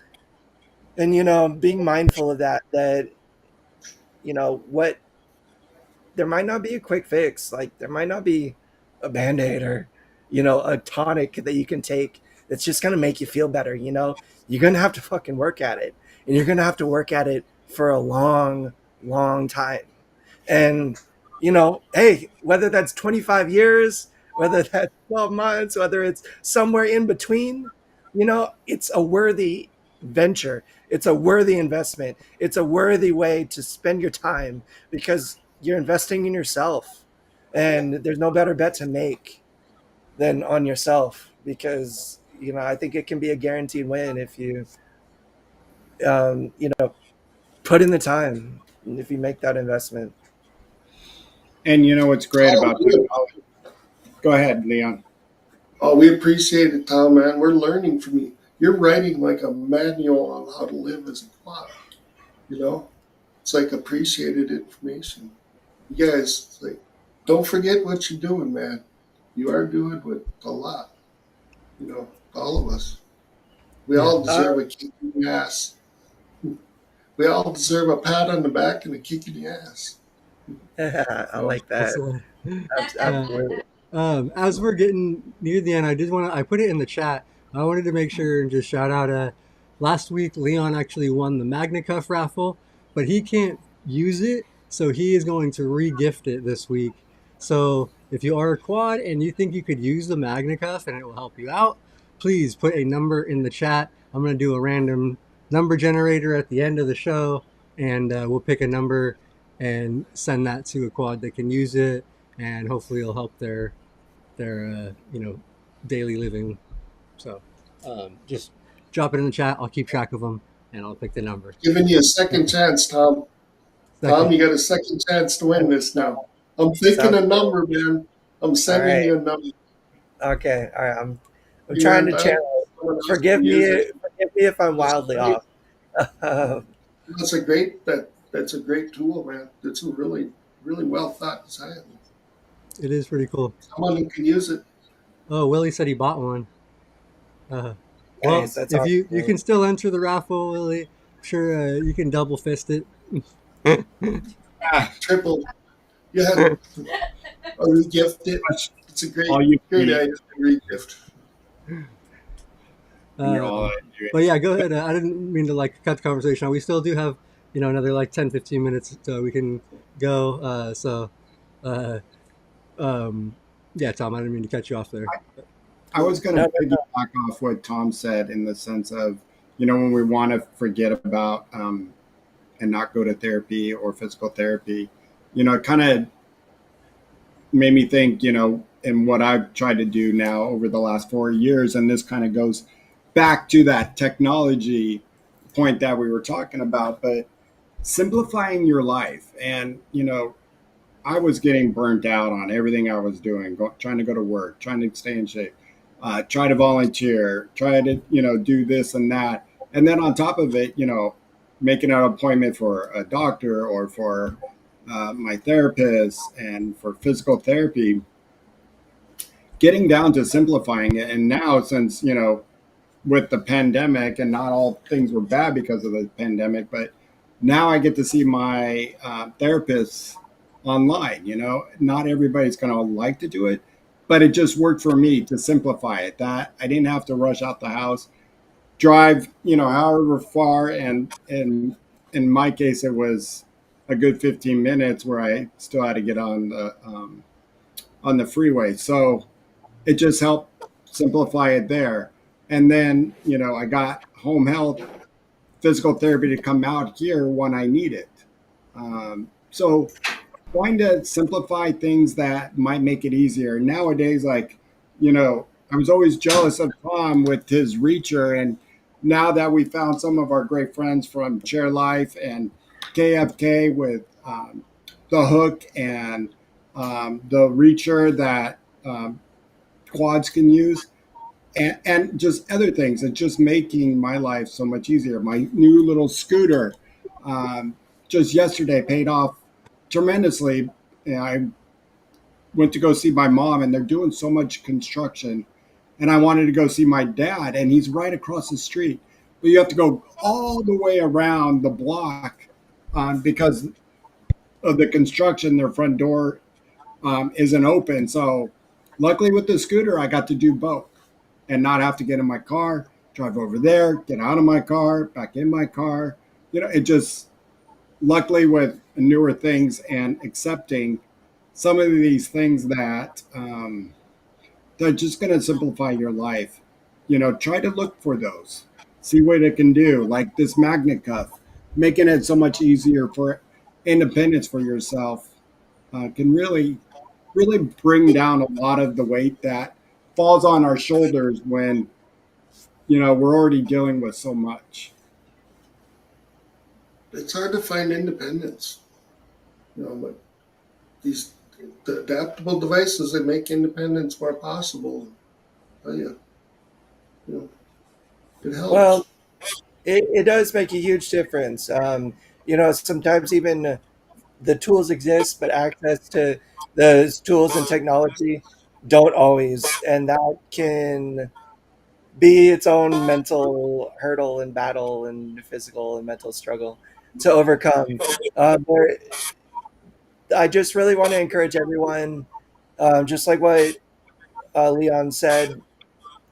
being mindful of that what there might not be a quick fix. Like there might not be a band-aid or, a tonic that you can take that's just gonna make you feel better. You're gonna have to fucking work at it. And you're gonna have to work at it for a long, long time. And, hey, whether that's 25 years, whether that's 12 months, whether it's somewhere in between, it's a worthy venture. It's a worthy investment. It's a worthy way to spend your time because you're investing in yourself. And there's no better bet to make than on yourself because, I think it can be a guaranteed win if you, um, you know, put in the time, if you make that investment. And what's great Oh, about technology? Go ahead, Leon. we appreciate it, Tom, man. We're learning from you. You're writing like a manual on how to live as a quad. You know, it's like appreciated information. You guys, like, don't forget what you're doing, man. You are doing with a lot. All of us. We Yeah. all deserve a kick in the ass. We all deserve a pat on the back and a kick in the ass. I Yeah, like that. excellent. Uh, Absolutely. as we're getting near the end, I put it in the chat. I wanted to make sure and just shout out. Last week, Leon actually won the Magna Cuff raffle, but he can't use it, so he is going to re-gift it this week. So if you are a quad and you think you could use the Magna Cuff and it will help you out, please put a number in the chat. I'm going to do a random number generator at the end of the show, and we'll pick a number and send that to a quad that can use it, and hopefully it'll help their daily living. So just drop it in the chat. I'll keep track of them and I'll pick the number. Giving you a second chance, Tom. Tom, Second. you got a second chance to win this now. I'm thinking Sounds a number, man. I'm all sending right. you a number. Okay. All right. I'm You trying know, to I don't channel. know if someone else Forgive can me. use it. Forgive me if I'm That's wildly great. off. Um, That's a great tool, man. That's a really, really well thought design. It is pretty cool. Someone who can use it. Oh, Willie said he bought one. Uh, well, nice. That's if you awesome. can still enter the raffle, Willie, I'm sure you can double fist it. Ah, Triple. You had a regift it. that's It's a great, all you great need idea to regift. when you're all But yeah, go ahead. I didn't mean to cut the conversation. We still do have another 10-15 minutes so we can go. Uh, yeah, Tom, I didn't mean to cut you off there. I was going No, to piggyback off what Tom said in the sense of, when we want to forget about and not go to therapy or physical therapy, it kind of made me think, and what I've tried to do now over the last 4 years, and this kind of goes back to that technology point that we were talking about, but simplifying your life. And, I was getting burnt out on everything I was doing, trying to go to work, trying to stay in shape, try to volunteer, try to, do this and that. And then on top of it, making an appointment for a doctor or for my therapist and for physical therapy, getting down to simplifying it. And now, since, with the pandemic, and not all things were bad because of the pandemic, but now I get to see my therapists online. Not everybody's going to like to do it, but it just worked for me to simplify it. That I didn't have to rush out the house, drive, however far, and in my case, it was a good 15 minutes where I still had to get on the freeway. So it just helped simplify it there. And then, I got home health physical therapy to come out here when I need it. So trying to simplify things that might make it easier. Nowadays, like, you know, I was always jealous of Tom with his reacher. And now that we found some of our great friends from Chair Life and KFK with the hook and the reacher that quads can use, and just other things, it's just making my life so much easier. My new little scooter um, just yesterday paid off tremendously. And I went to go see my mom, and they're doing so much construction. And I wanted to go see my dad, and he's right across the street. But you have to go all the way around the block because of the construction. Their front door isn't open. So, luckily, with the scooter, I got to do both and not have to get in my car, drive over there, get out of my car, back in my car. You know, it just, luckily with newer things and accepting some of these things that they're just going to simplify your life. You know, try to look for those, see what it can do, like this magnet cuff, making it so much easier for independence for yourself can really bring down a lot of the weight that falls on our shoulders when we're already dealing with so much. It's hard to find independence, but these the adaptable devices that make independence more possible. Oh yeah, you know, it Well, helps. it does make a huge difference. Sometimes even the tools exist, but access to those tools and technology don't always, and that can be its own mental hurdle and battle and physical and mental struggle to overcome. There, I just really want to encourage everyone, just like what Leon said,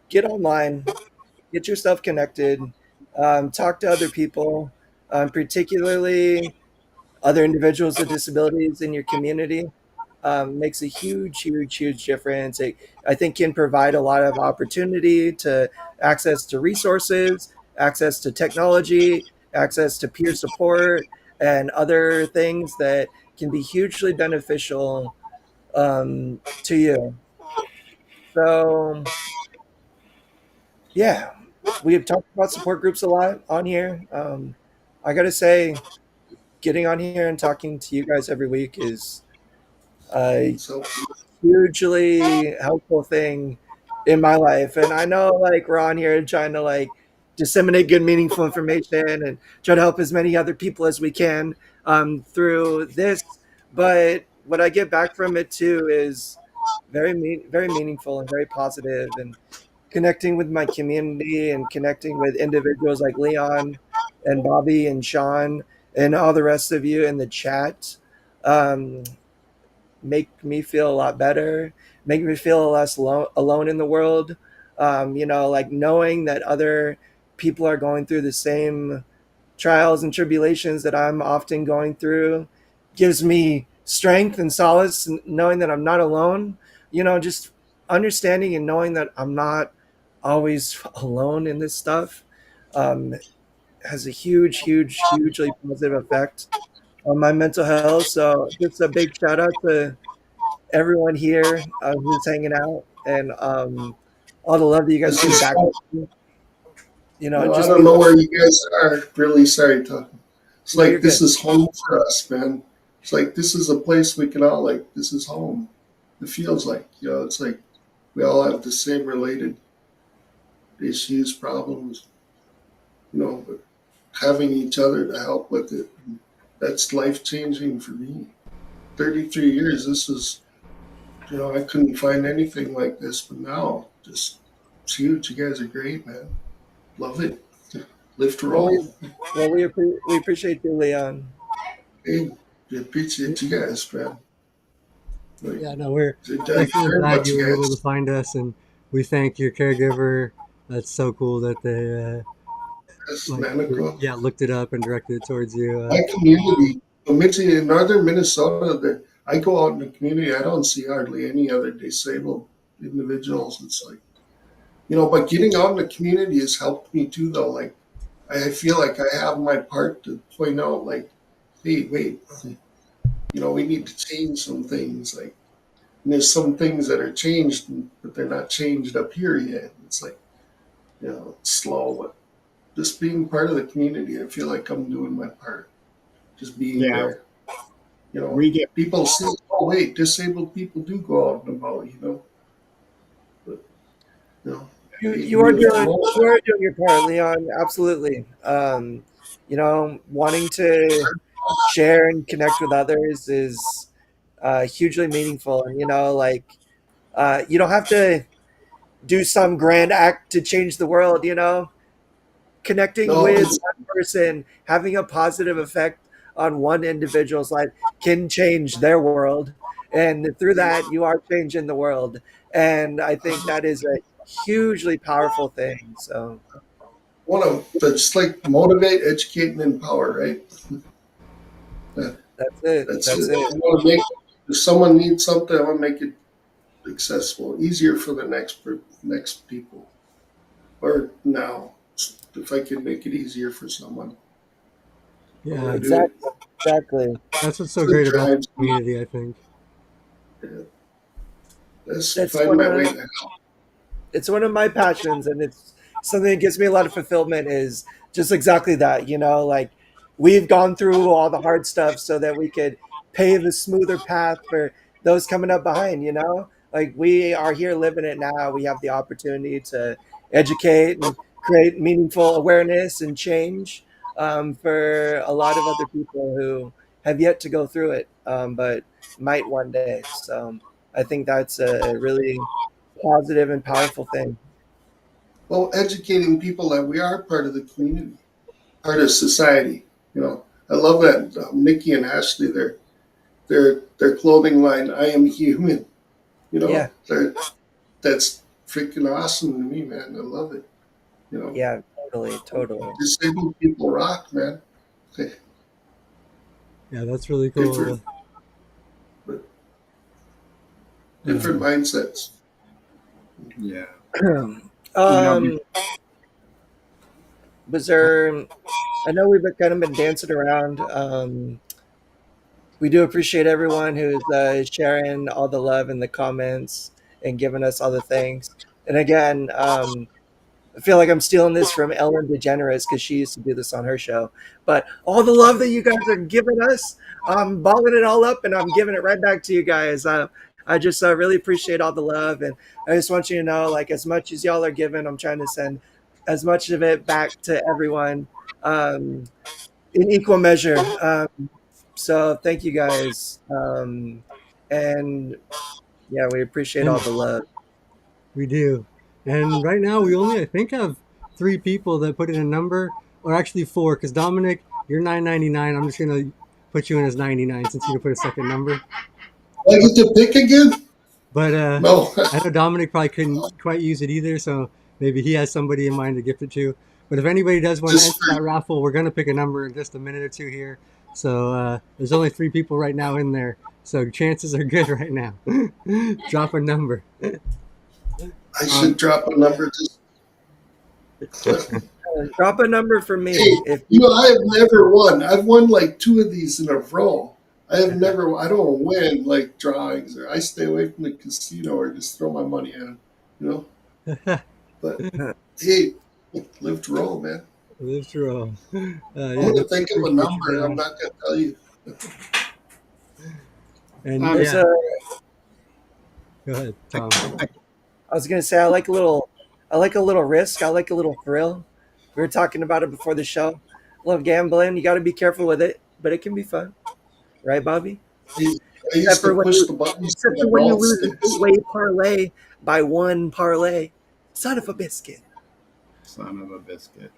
get online, get yourself connected, talk to other people, particularly other individuals with disabilities in your community. Makes a huge, huge, huge difference. I think can provide a lot of opportunity to access to resources, access to technology, access to peer support, and other things that can be hugely beneficial to you. So, yeah, we have talked about support groups a lot on here. I got to say, getting on here and talking to you guys every week is a So hugely helpful thing in my life. And I know like we're on here trying to like disseminate good, meaningful information and try to help as many other people as we can through this. But what I get back from it too is very meaningful and very positive, and connecting with my community and connecting with individuals like Leon and Bobby and Shawn and all the rest of you in the chat. Um, make me feel a lot better, make me feel less alone in the world. Like knowing that other people are going through the same trials and tribulations that I'm often going through gives me strength and solace, knowing that I'm not alone. Just understanding and knowing that I'm not always alone in this stuff um, has a huge, huge, hugely positive effect on my mental health. So just a big shout out to everyone here who's hanging out, and all the love that you guys this give is, back. It I just don't means know where you guys are. Really sorry, talking. It's no, you're like this good. is home for us, man. It's like this is a place we can all like. This is home. It feels like it's like we all have the same related issues, problems, but having each other to help with it. That's life changing for me. 33 years. This is I couldn't find anything like this, but now just it's huge. You guys are great, man. Love it. Live to Well, roll. we appreciate you, Leon. Hey, I appreciate you guys, man. Like, Yeah, no, we're I definitely care glad about you you were able to guys. find us, and we thank your caregiver. That's so cool that they Yes, Manico. yeah, looked it up and directed it towards you. My community, in northern Minnesota, I go out in the community. I don't see hardly any other disabled individuals. It's like, but getting out in the community has helped me too, though. Like, I feel like I have my part to point out, like, hey, wait, we need to change some things. Like, and there's some things that are changed, but they're not changed up here yet. It's like, it's slow, but just being part of the community, I feel like I'm doing my part. Just being Yeah, there. we get People say, "Oh, wait, disabled people do go out and about," but they You are really doing promote your part, Leon. Absolutely. Wanting to share and connect with others is hugely meaningful, and like you don't have to do some grand act to change the world. Connecting no, with it's one person, having a positive effect on one individual's life can change their world. And through that, you are changing the world. And I think that is a hugely powerful thing. So one of that's like motivate, educate, and empower, right? That, that's it. that's it. That's it. I want to make if someone needs something, I want to make it accessible, easier for the next people. Or now, if I can make it easier for someone, I'm Yeah, gonna do it. Exactly. Exactly. that's what's so So it great about drives the me. community, I think. Let's That's find one my of way now. it's one of my passions, and it's something that gives me a lot of fulfillment is just exactly that, like we've gone through all the hard stuff so that we could pave a smoother path for those coming up behind, like we are here living it now. We have the opportunity to educate and create meaningful awareness and change, for a lot of other people who have yet to go through it, but might one day. So I think that's a really positive and powerful thing. Well, educating people that we are part of the community, part of society. I love that Nikki and Ashley, their clothing line, "I am human." Yeah, That's freaking awesome to me, man. I love it. You know, yeah, totally, totally. disabled people rock, man. Yeah, that's really Different, cool. but different Um, mindsets. yeah. You know, um, was there? I know we've kind of been dancing around. We do appreciate everyone who's sharing all the love in the comments and giving us all the thanks. And again, I feel like I'm stealing this from Ellen DeGeneres because she used to do this on her show. But all the love that you guys are giving us, I'm balling it all up and I'm giving it right back to you guys. I just really appreciate all the love, and I just want you to know, like as much as y'all are giving, I'm trying to send as much of it back to everyone, in equal measure. So thank you guys, and yeah, we appreciate all and the love. we do. And right now, we only, I think, have three people that put in a number, or actually four, because Dominic, you're 999. I'm just going to put you in as 99 since you didn't put a second number. I get to pick again? But No. I know Dominic probably couldn't quite use it either, so maybe he has somebody in mind to gift it to. But if anybody does want to Just enter that raffle, we're going to pick a number in just a minute or two here. So there's only three people right now in there, so chances are good right now. Drop a number. I um, should drop a number. Just Drop a number for hey, me if you. I have never won. I've won like two of these in a row. I have never. I don't win like drawings, or I stay away from the casino, or just throw my money at them. You know. But hey, live to roll, man. Live to roll. I'm Yeah, gonna definitely think of a appreciate you number. for I'm that. not gonna tell you. And um, There's yeah, a. go ahead, I, Tom. I, I was gonna say I like a little risk. I like a little thrill. We were talking about it before the show. A little gambling. You got to be careful with it, but it can be fun, right, Bobby? I Except used to for when push you, the buttons for except for the when you malt lose an sticks. eight-way parlay by one parlay. Son of a biscuit. son of a biscuit.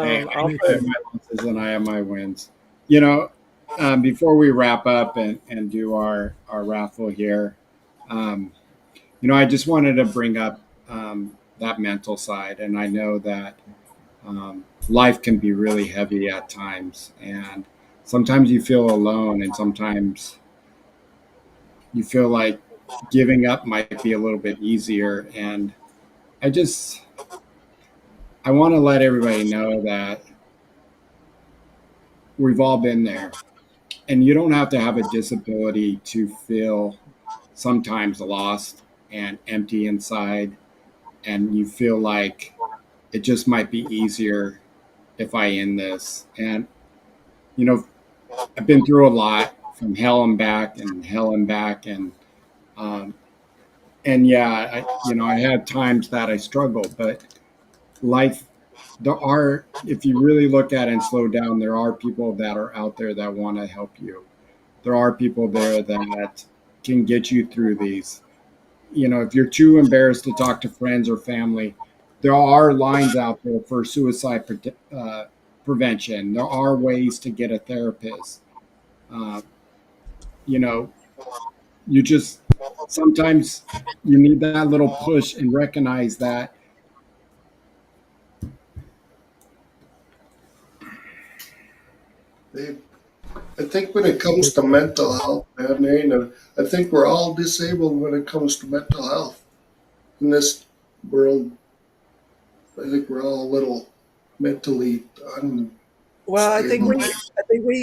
Hey, I I'll make put. my losses and I have my wins. You know, before we wrap up and do our raffle here, um, I just wanted to bring up that mental side. And I know that life can be really heavy at times. And sometimes you feel alone, and sometimes you feel like giving up might be a little bit easier. And I just, I want to let everybody know that we've all been there. And you don't have to have a disability to feel sometimes lost and empty inside, and you feel like it just might be easier if I end this. And you know, I've been through a lot from hell and back and hell and back, um, and yeah, I had times that I struggled, but life, there are, if you really look at it and slow down, there are people that are out there that want to help you. There are people there that can get you through these. If you're too embarrassed to talk to friends or family, there are lines out there for suicide prevention. There are ways to get a therapist. Uh, you know, you just sometimes you need that little push and recognize that. They, I think when it comes to mental health, man, I think we're all disabled when it comes to mental health in this world. I think we're all a little mentally Well, unstable.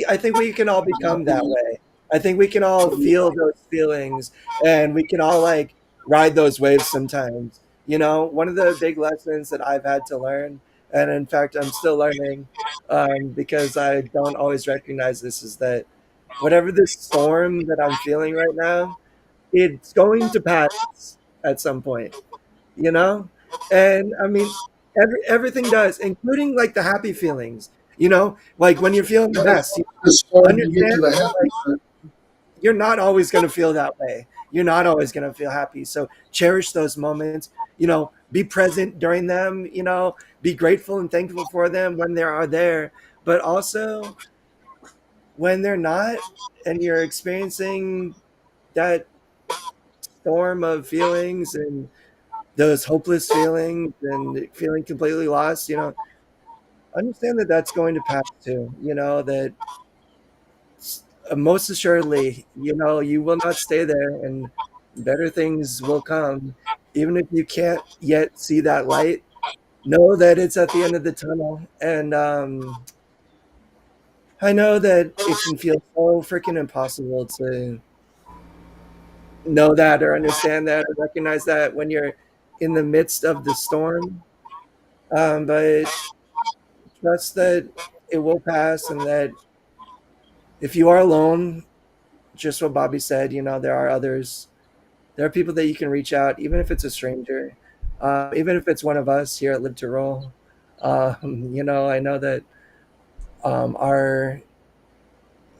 I think we can all become that way. I think we can all feel those feelings, and we can all like ride those waves sometimes. One of the big lessons that I've had to learn, and in fact, I'm still learning, because I don't always recognize this, is that whatever this storm that I'm feeling right now, it's going to pass at some point. you know? And I mean, everything does, including like the happy feelings, like when you're feeling the Gotta best, go to the storm to get understand to the that happy like part. you're not always going to feel that way. You're not always going to feel happy. So cherish those moments, be present during them, be grateful and thankful for them when they are there, but also when they're not, and you're experiencing that storm of feelings and those hopeless feelings and feeling completely lost, understand that that's going to pass too. That most assuredly, you will not stay there, and better things will come. Even if you can't yet see that light, know that it's at the end of the tunnel. And I know that it can feel so freaking impossible to know that or understand that or recognize that when you're in the midst of the storm. But trust that it will pass, and that if you are alone, just what Bobby said, there are others. There are people that you can reach out, even if it's a stranger, even if it's one of us here at Live to Roll. I know that our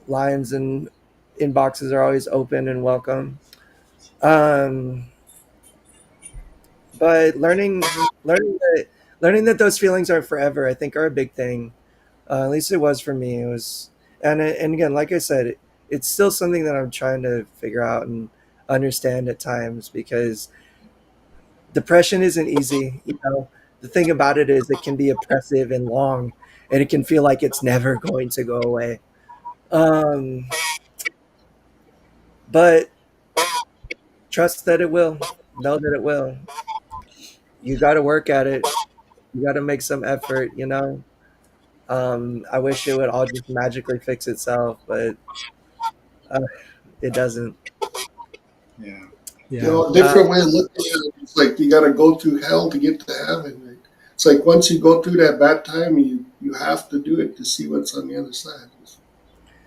lines and inboxes are always open and welcome. Um, but learning that, learning that those feelings are forever, I think, are a big thing. At least it was for me. It was, and again, like I said, it's still something that I'm trying to figure out and understand at times, because depression isn't easy. The thing about it is it can be oppressive and long, and it can feel like it's never going to go away. Um, but trust that it will. Know that it will. You got to work at it. You got to make some effort. I wish it would all just magically fix itself, but uh, it doesn't. Yeah. Yeah. A Uh, different way of looking at it, it's like you got to go through hell to get to heaven. Right? It's like once you go through that bad time, you have to do it to see what's on the other side.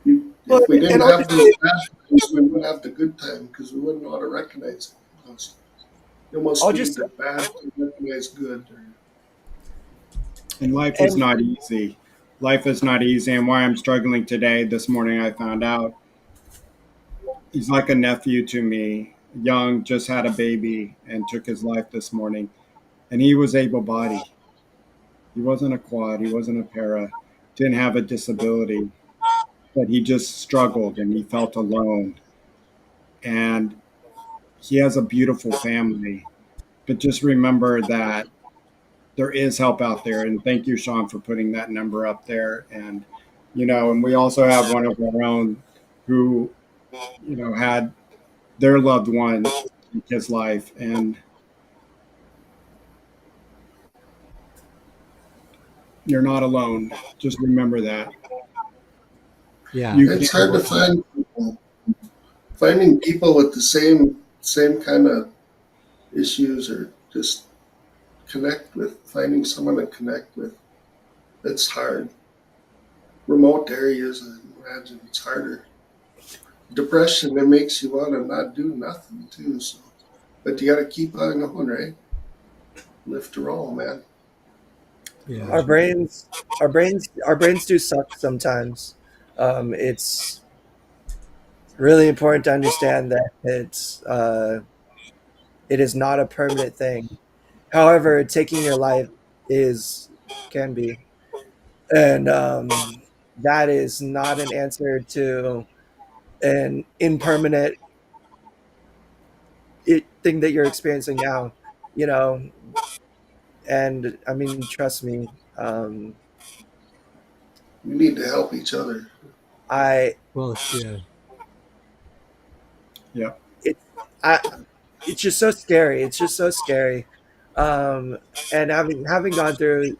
well, If we didn't and have those honestly, bad times, we wouldn't have the good time because we wouldn't know how to recognize it. You almost I'll need just the bad to recognize good. And life is and not easy. Life is not easy. And why I'm struggling today, this morning, I found out he's like a nephew to me. Young, just had a baby and took his life this morning. And he was able bodied. He wasn't a quad, he wasn't a para, didn't have a disability, but he just struggled and he felt alone. And he has a beautiful family. But just remember that there is help out there. And thank you, Shawn, for putting that number up there. And we also have one of our own who, had their loved one take his life. And you're not alone. Just remember that. Yeah. You It's can't. hard to find people. Finding people with the same kind of issues or just connect with. Finding someone to connect with. It's hard. Remote areas, I imagine it's harder. Depression, it makes you want to not do nothing too. So, but you got to keep on going, right? Live to roll, man. Yeah. Our brains do suck sometimes. It's really important to understand that it is not a permanent thing. However, taking your life is can be, and that is not an answer to an impermanent thing that you're experiencing now. You know, and I mean, trust me, We need to help each other. I Well, yeah. Yeah. it I it's just so scary. It's just so scary. Um, and having gone through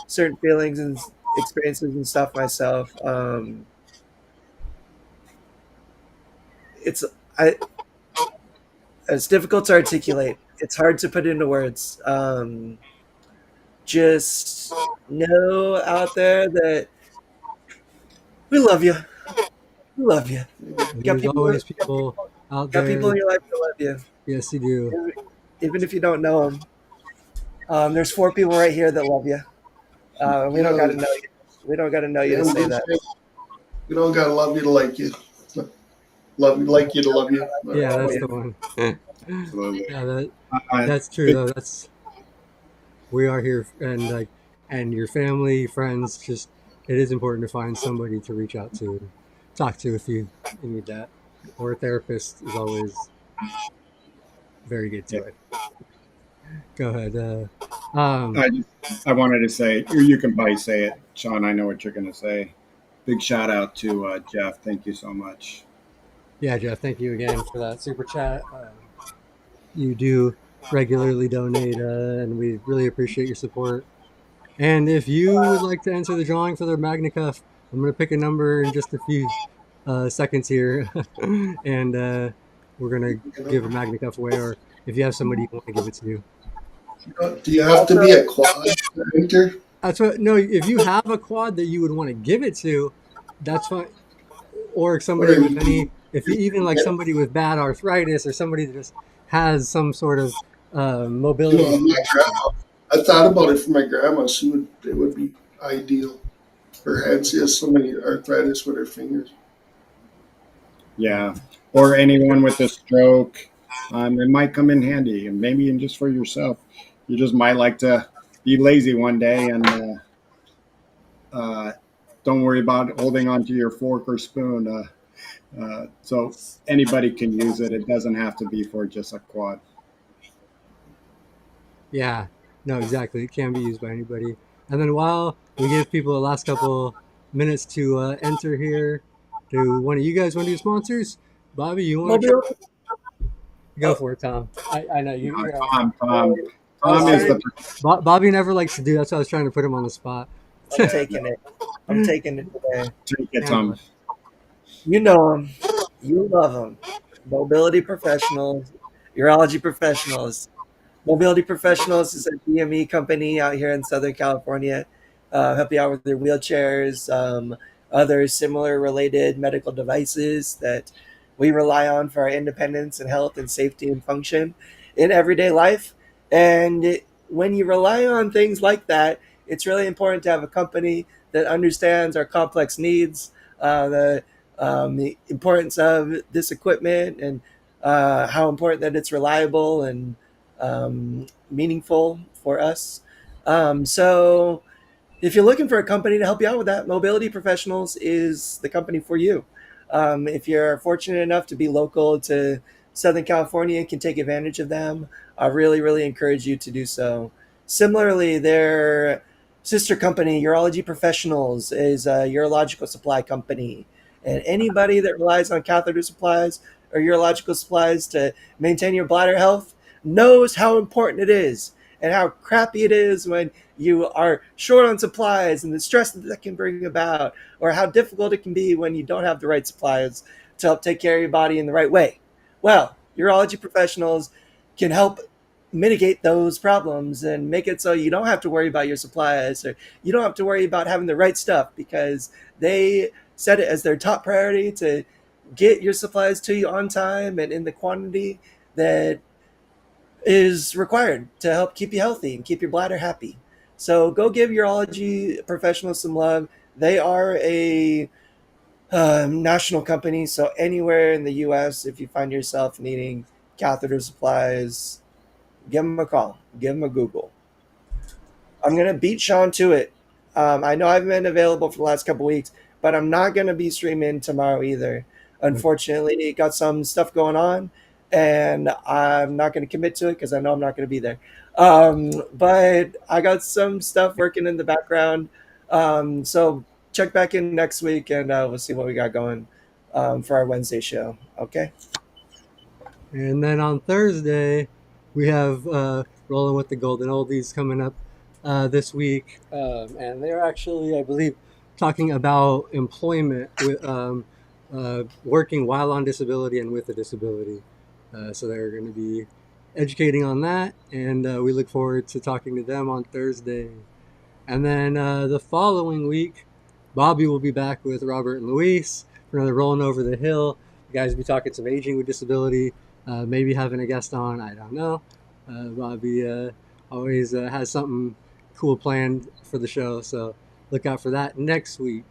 certain feelings and experiences and stuff myself, it's I it's difficult to articulate. It's hard to put into words. Just know out there that we love you. We love you. You got There's people. always people out Got people there. in your life that love you, Yes, you do. even if you don't know them. There's four people right here that love you. We don't got Yeah, to know you. We don't got to know you to damn say good that. shit. We don't gotta love you to like you. Love you like you to love you. All Yeah, right, that's Yeah. the one. Absolutely. Yeah, I, that's true it, though. That's we are here, and like, and your family, friends, just it is important to find somebody to reach out to and talk to if you need that. Or a therapist is always very good yeah, to it. Go ahead. Um, I just I wanted to say, or you can probably say it, Sean. I know what you're going to say. Big shout out to Jeff. Thank you so much. yeah, Jeff, thank you again for that super chat. You do regularly donate, and we really appreciate your support. And if you would like to enter the drawing for the Magna Cuff, I'm going to pick a number in just a few seconds here, and we're going to you give a know. Magna Cuff away, or if you have somebody you want to give it to. Do you have to Also, be a quad to enter? That's what. No, if you have a quad that you would want to give it to, that's fine. Or somebody Or with you any, if you just even like get, somebody with bad arthritis or somebody that just has some sort of you mobility. know, my grandma, I thought about it for my grandma. It would be ideal. Her head, she has so many arthritis with her fingers. Yeah, or anyone with a stroke, it might come in handy, and maybe even just for yourself. You just might like to be lazy one day and uh, don't worry about holding onto your fork or spoon. So anybody can use it. It doesn't have to be for just a quad. Yeah, no, exactly. It can be used by anybody. And then while we give people the last couple minutes to enter here, do one of you guys want to do sponsors? Bobby, you want to Mobile. go Oh, for it, Tom? I know you're on. I was Tom is trying. the Bobby never likes to do. That's why I was trying to put him on the spot. I'm taking it. I'm taking it today. take it, Handle Tom. it. You know them. You love them. Mobility professionals, urology professionals. Mobility Professionals is a DME company out here in Southern California. Help you out with your wheelchairs, other similar related medical devices that we rely on for our independence and health and safety and function in everyday life. And when you rely on things like that, it's really important to have a company that understands our complex needs, the importance of this equipment, and how important that it's reliable and meaningful for us. So if you're looking for a company to help you out with that, Mobility Professionals is the company for you. If you're fortunate enough to be local to Southern California and can take advantage of them, I really, really encourage you to do so. Similarly, their sister company, Urology Professionals, is a urological supply company. And anybody that relies on catheter supplies or urological supplies to maintain your bladder health knows how important it is. and how crappy it is when you are short on supplies and the stress that can bring about, or how difficult it can be when you don't have the right supplies to help take care of your body in the right way. Well, urology professionals can help mitigate those problems and make it so you don't have to worry about your supplies, or you don't have to worry about having the right stuff, because they set it as their top priority to get your supplies to you on time and in the quantity that is required to help keep you healthy and keep your bladder happy. So go give urology professionals some love. They are a national company, so anywhere in the U.S., if you find yourself needing catheter supplies, give them a call, give them a Google. I'm gonna beat Shawn to it. I know I've been available for the last couple weeks, but I'm not gonna be streaming tomorrow either. Unfortunately, got some stuff going on, and I'm not gonna commit to it because I know I'm not gonna be there. But I got some stuff working in the background, so check back in next week, and we'll see what we got going for our Wednesday show. Okay. And then on Thursday, we have Rolling with the Golden Oldies coming up this week. And they're actually, I believe, talking about employment with working while on disability and with a disability. So they're going to be educating on that. And we look forward to talking to them on Thursday. And then the following week, Bobby will be back with Robert and Luis for another Rolling Over the Hill. You guys will be talking some aging with disability, maybe having a guest on. I don't know. Bobby always has something cool planned for the show, so look out for that next week.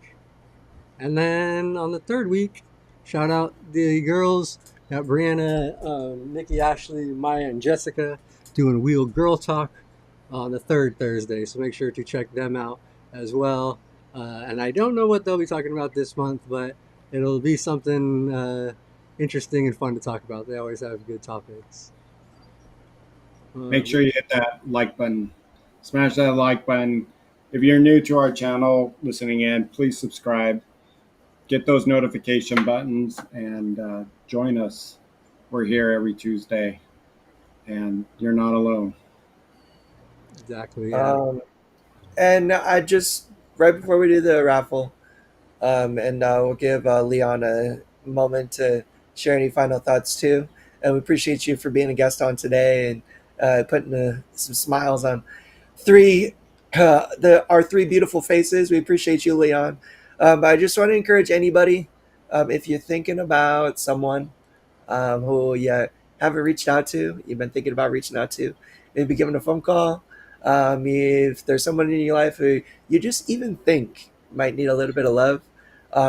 And then on the third week, shout out the girls. Got Brianna, Nikki, Ashley, Maya, and Jessica doing Wheel Girl Talk on the third Thursday, so make sure to check them out as well. And I don't know what they'll be talking about this month, but it'll be something interesting and fun to talk about. They always have good topics. Make sure you hit that like button. Smash that like button. If you're new to our channel listening in, please subscribe. Get those notification buttons and join us. We're here every Tuesday, and you're not alone. Exactly. Yeah. And I just, right before we do the raffle, and we'll give Leon a moment to share any final thoughts too. And we appreciate you for being a guest on today and putting some smiles on our three beautiful faces. We appreciate you, Leon. I just want to encourage anybody, if you're thinking about someone who you haven't reached out to, you've been thinking about reaching out to, maybe giving a phone call. If there's someone in your life who you just even think might need a little bit of love,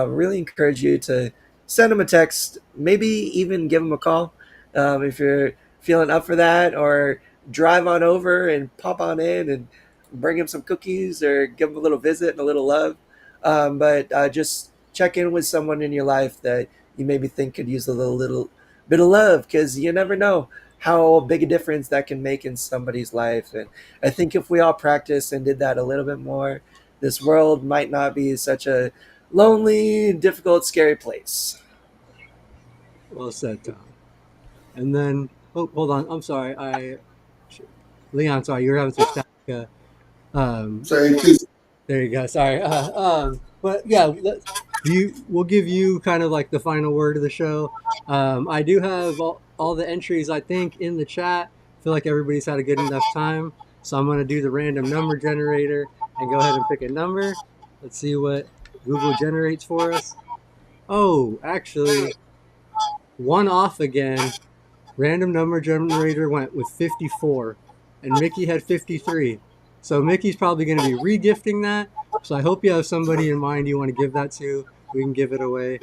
really encourage you to send them a text, maybe even give them a call if you're feeling up for that, or drive on over and pop on in and bring them some cookies or give them a little visit and a little love. But just check in with someone in your life that you maybe think could use a little bit of love, because you never know how big a difference that can make in somebody's life. And I think if we all practice and did that a little bit more, this world might not be such a lonely, difficult, scary place. Well said, Tom. And then, oh, hold on. I'm sorry. Leon, sorry, you're having some static. Sorry, please. There you go. Sorry. But yeah, we'll give you kind of like the final word of the show. I do have all the entries, I think, in the chat. I feel like everybody's had a good enough time. So I'm going to do the random number generator and go ahead and pick a number. Let's see what Google generates for us. Oh, actually, one off again. Random number generator went with 54, and Mickey had 53. So Mickey's probably going to be regifting that. So I hope you have somebody in mind you want to give that to. We can give it away.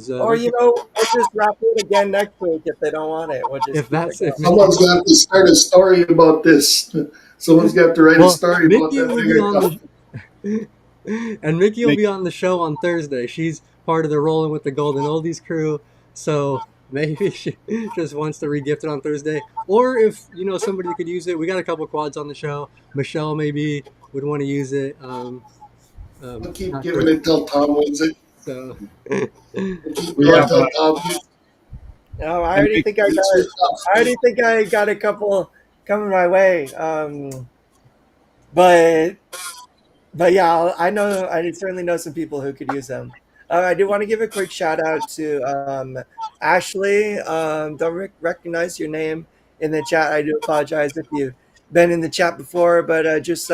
Or we'll just wrap it again next week if they don't want it. We'll just if that's if someone's got to have to start a story about this. Someone's got to write a story Mickey about will that be and Mickey will be on the show on Thursday. She's part of the Rolling with the Golden Oldies crew. So maybe she just wants to regift it on Thursday. Or if somebody could use it, we got a couple quads on the show. Michelle maybe would want to use it. I'll keep giving it till Tom wins it. So we have. No, I already think I got a couple coming my way. But yeah, I certainly know some people who could use them. I do want to give a quick shout out to Ashley. Don't recognize your name in the chat. I do apologize if you've been in the chat before, but just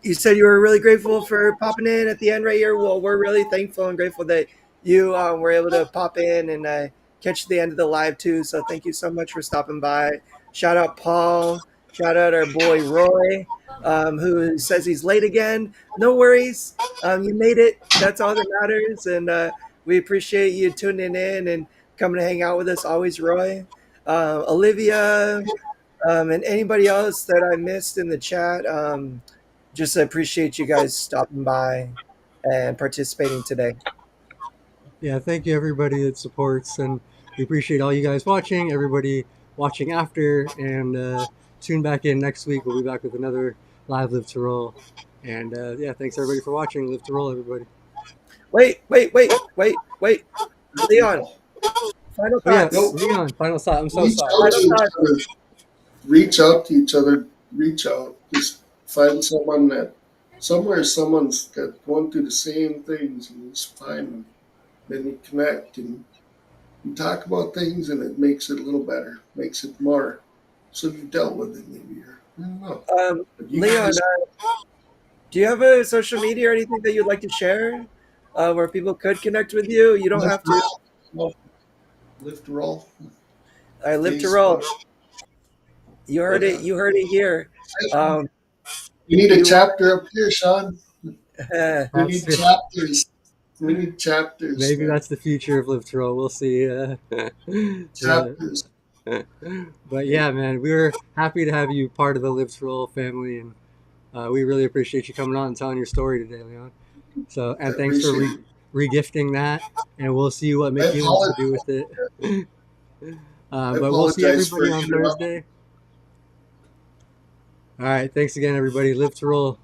you said you were really grateful for popping in at the end right here. Well, we're really thankful and grateful that you were able to pop in and catch the end of the live too. So thank you so much for stopping by. Shout out Paul. Shout out our boy Roy, who says he's late again. No worries. You made it. That's all that matters. And we appreciate you tuning in and coming to hang out with us always, Roy. Olivia, and anybody else that I missed in the chat. Just appreciate you guys stopping by and participating today. Yeah, thank you everybody that supports, and we appreciate all you guys watching. Everybody watching after, and tune back in next week. We'll be back with another live Live to Roll. And yeah, thanks everybody for watching. Live to Roll, everybody. Wait. Leon, final Oh yeah, Nope. thoughts. Leon, final thought. I'm so Reach sorry. out to Final each thoughts. other. Reach out to each other. Reach out. Just find someone that somewhere someone's going through the same things, and just find them. Then you connect and you talk about things, and it makes it a little better. Makes it more. So you dealt with it maybe. Or, I don't know. But you Leon, guys do you have a social media or anything that you'd like to share where people could connect with you? You don't lift have to. roll. Lift roll. I live to roll. Facebook. You heard it. Yeah. You heard it here. Um, We need if a you want, chapter up here, Sean. We That's need chapters. We need chapters, maybe man. that's the future of Live to Roll. We'll see. The Chapters. but yeah, man, we were happy to have you part of the Live to Roll family, and we really appreciate you coming on and telling your story today, Leon. So, I and thanks for appreciate it. regifting that, and we'll see what I Mickey wants to do apologize. with it. I But we'll see apologize for everybody on interrupting. Thursday. All right, thanks again, everybody. Live to Roll.